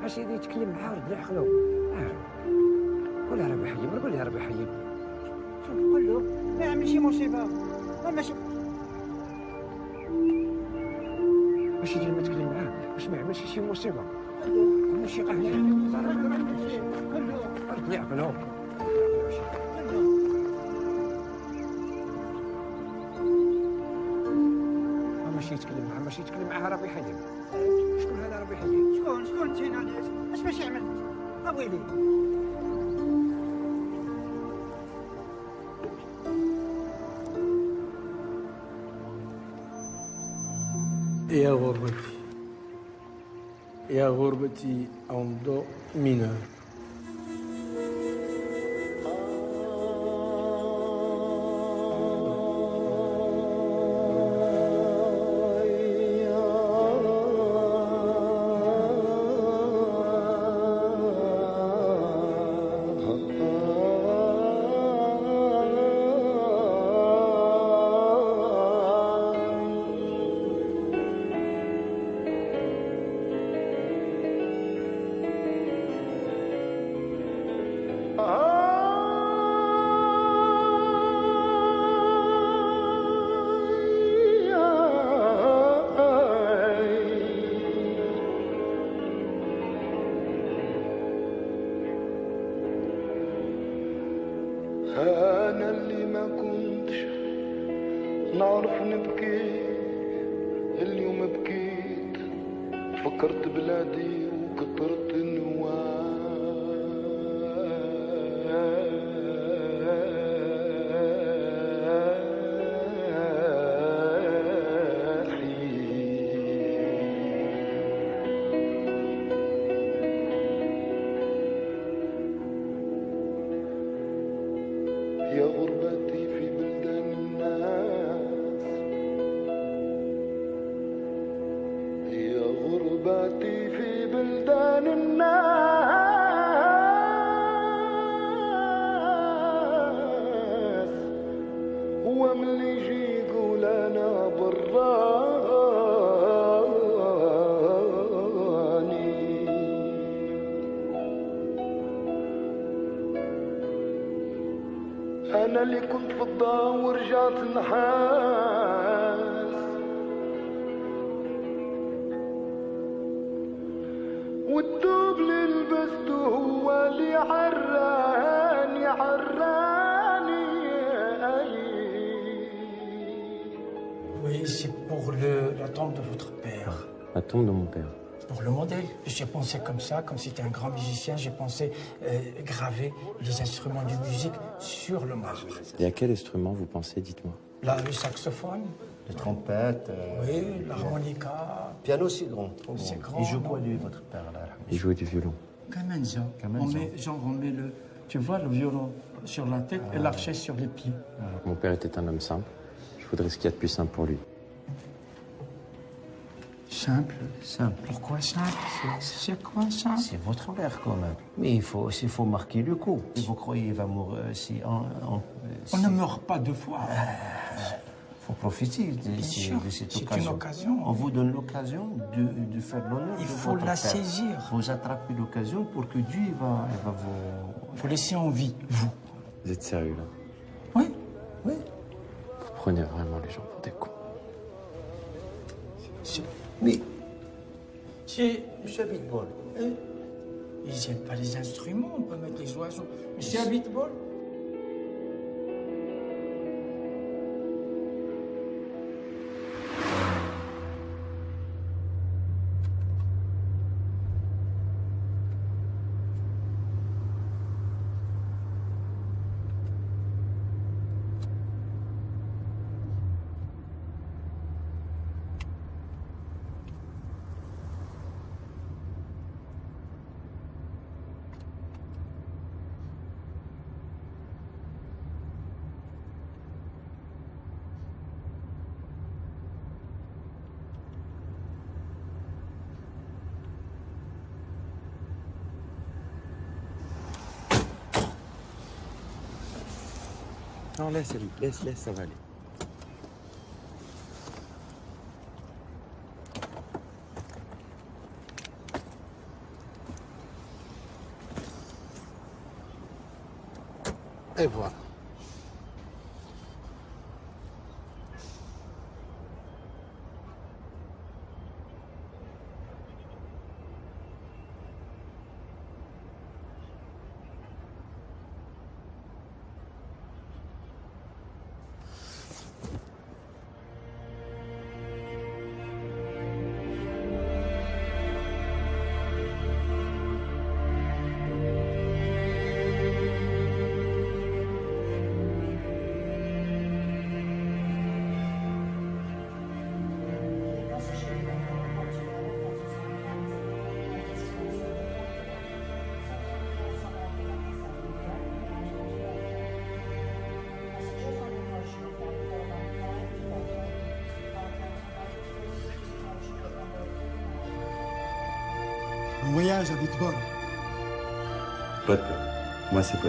سيدي تكلم معاه ورد عقلو قولها ربي حيب قول لها ربي حيب شوف قول له ما يعمل شي مصيبة ماشي باش يجي لما تكلم معاه باش ما يعملش شي مصيبة ماشي غير قول له رد عقلو ماشي يتكلم معاه ماشي يتكلم معاه ربي حيب شكون هذا ربي حيب شكون تينا عليك اش باش يعمل ابويلي يا غربتي يا غربتي en do mineur. أنا اللي ما كنتش نعرف نبكي اليوم بكيت فكرت بلادي وكثرت يا غربتي في بلدان الناس يا غربتي في بلدان الناس هو من اللي يجي يقول انا براني أنا اللي كنت في الضوء ورجعت نحاس والدوب اللي لبسته هو اللي عراني Oui, c'est pour la tombe de votre père. La tombe de mon père. Pour le modèle, j'ai pensé comme ça, comme c'était un grand musicien, j'ai pensé graver les instruments de musique sur le marbre. Et à quel instrument vous pensez, dites-moi? Là, le saxophone. Les trompettes. Oui, l'harmonica. Piano aussi grand. C'est grand. Il joue quoi, lui, votre père, là? Il jouait du violon. Camanza. On met le, tu vois, le violon sur la tête et l'archet sur les pieds. Mon père était un homme simple. Je voudrais ce qu'il y a de plus simple pour lui. Simple. Simple. Pourquoi simple? C'est quoi simple? C'est votre père quand même. Mais il faut marquer le coup. Si vous croyez qu'il va mourir, on ne meurt pas deux fois. Il faut profiter de cette occasion. C'est une occasion. On vous donne l'occasion de faire l'honneur. Il faut la saisir. Vous attrapez l'occasion pour que Dieu va vous... Vous laissez en vie, vous. Vous êtes sérieux là? Oui, oui. Vous prenez vraiment les gens pour des cons. Mais... C'est... Monsieur Abitbol, ils n'aiment pas les instruments, on peut mettre les oiseaux. Monsieur Abitbol? Non, laisse, Ellie, laisse, ça va aller. Et voilà. Un voyage à Bitbol. Pot. Moi, c'est pot.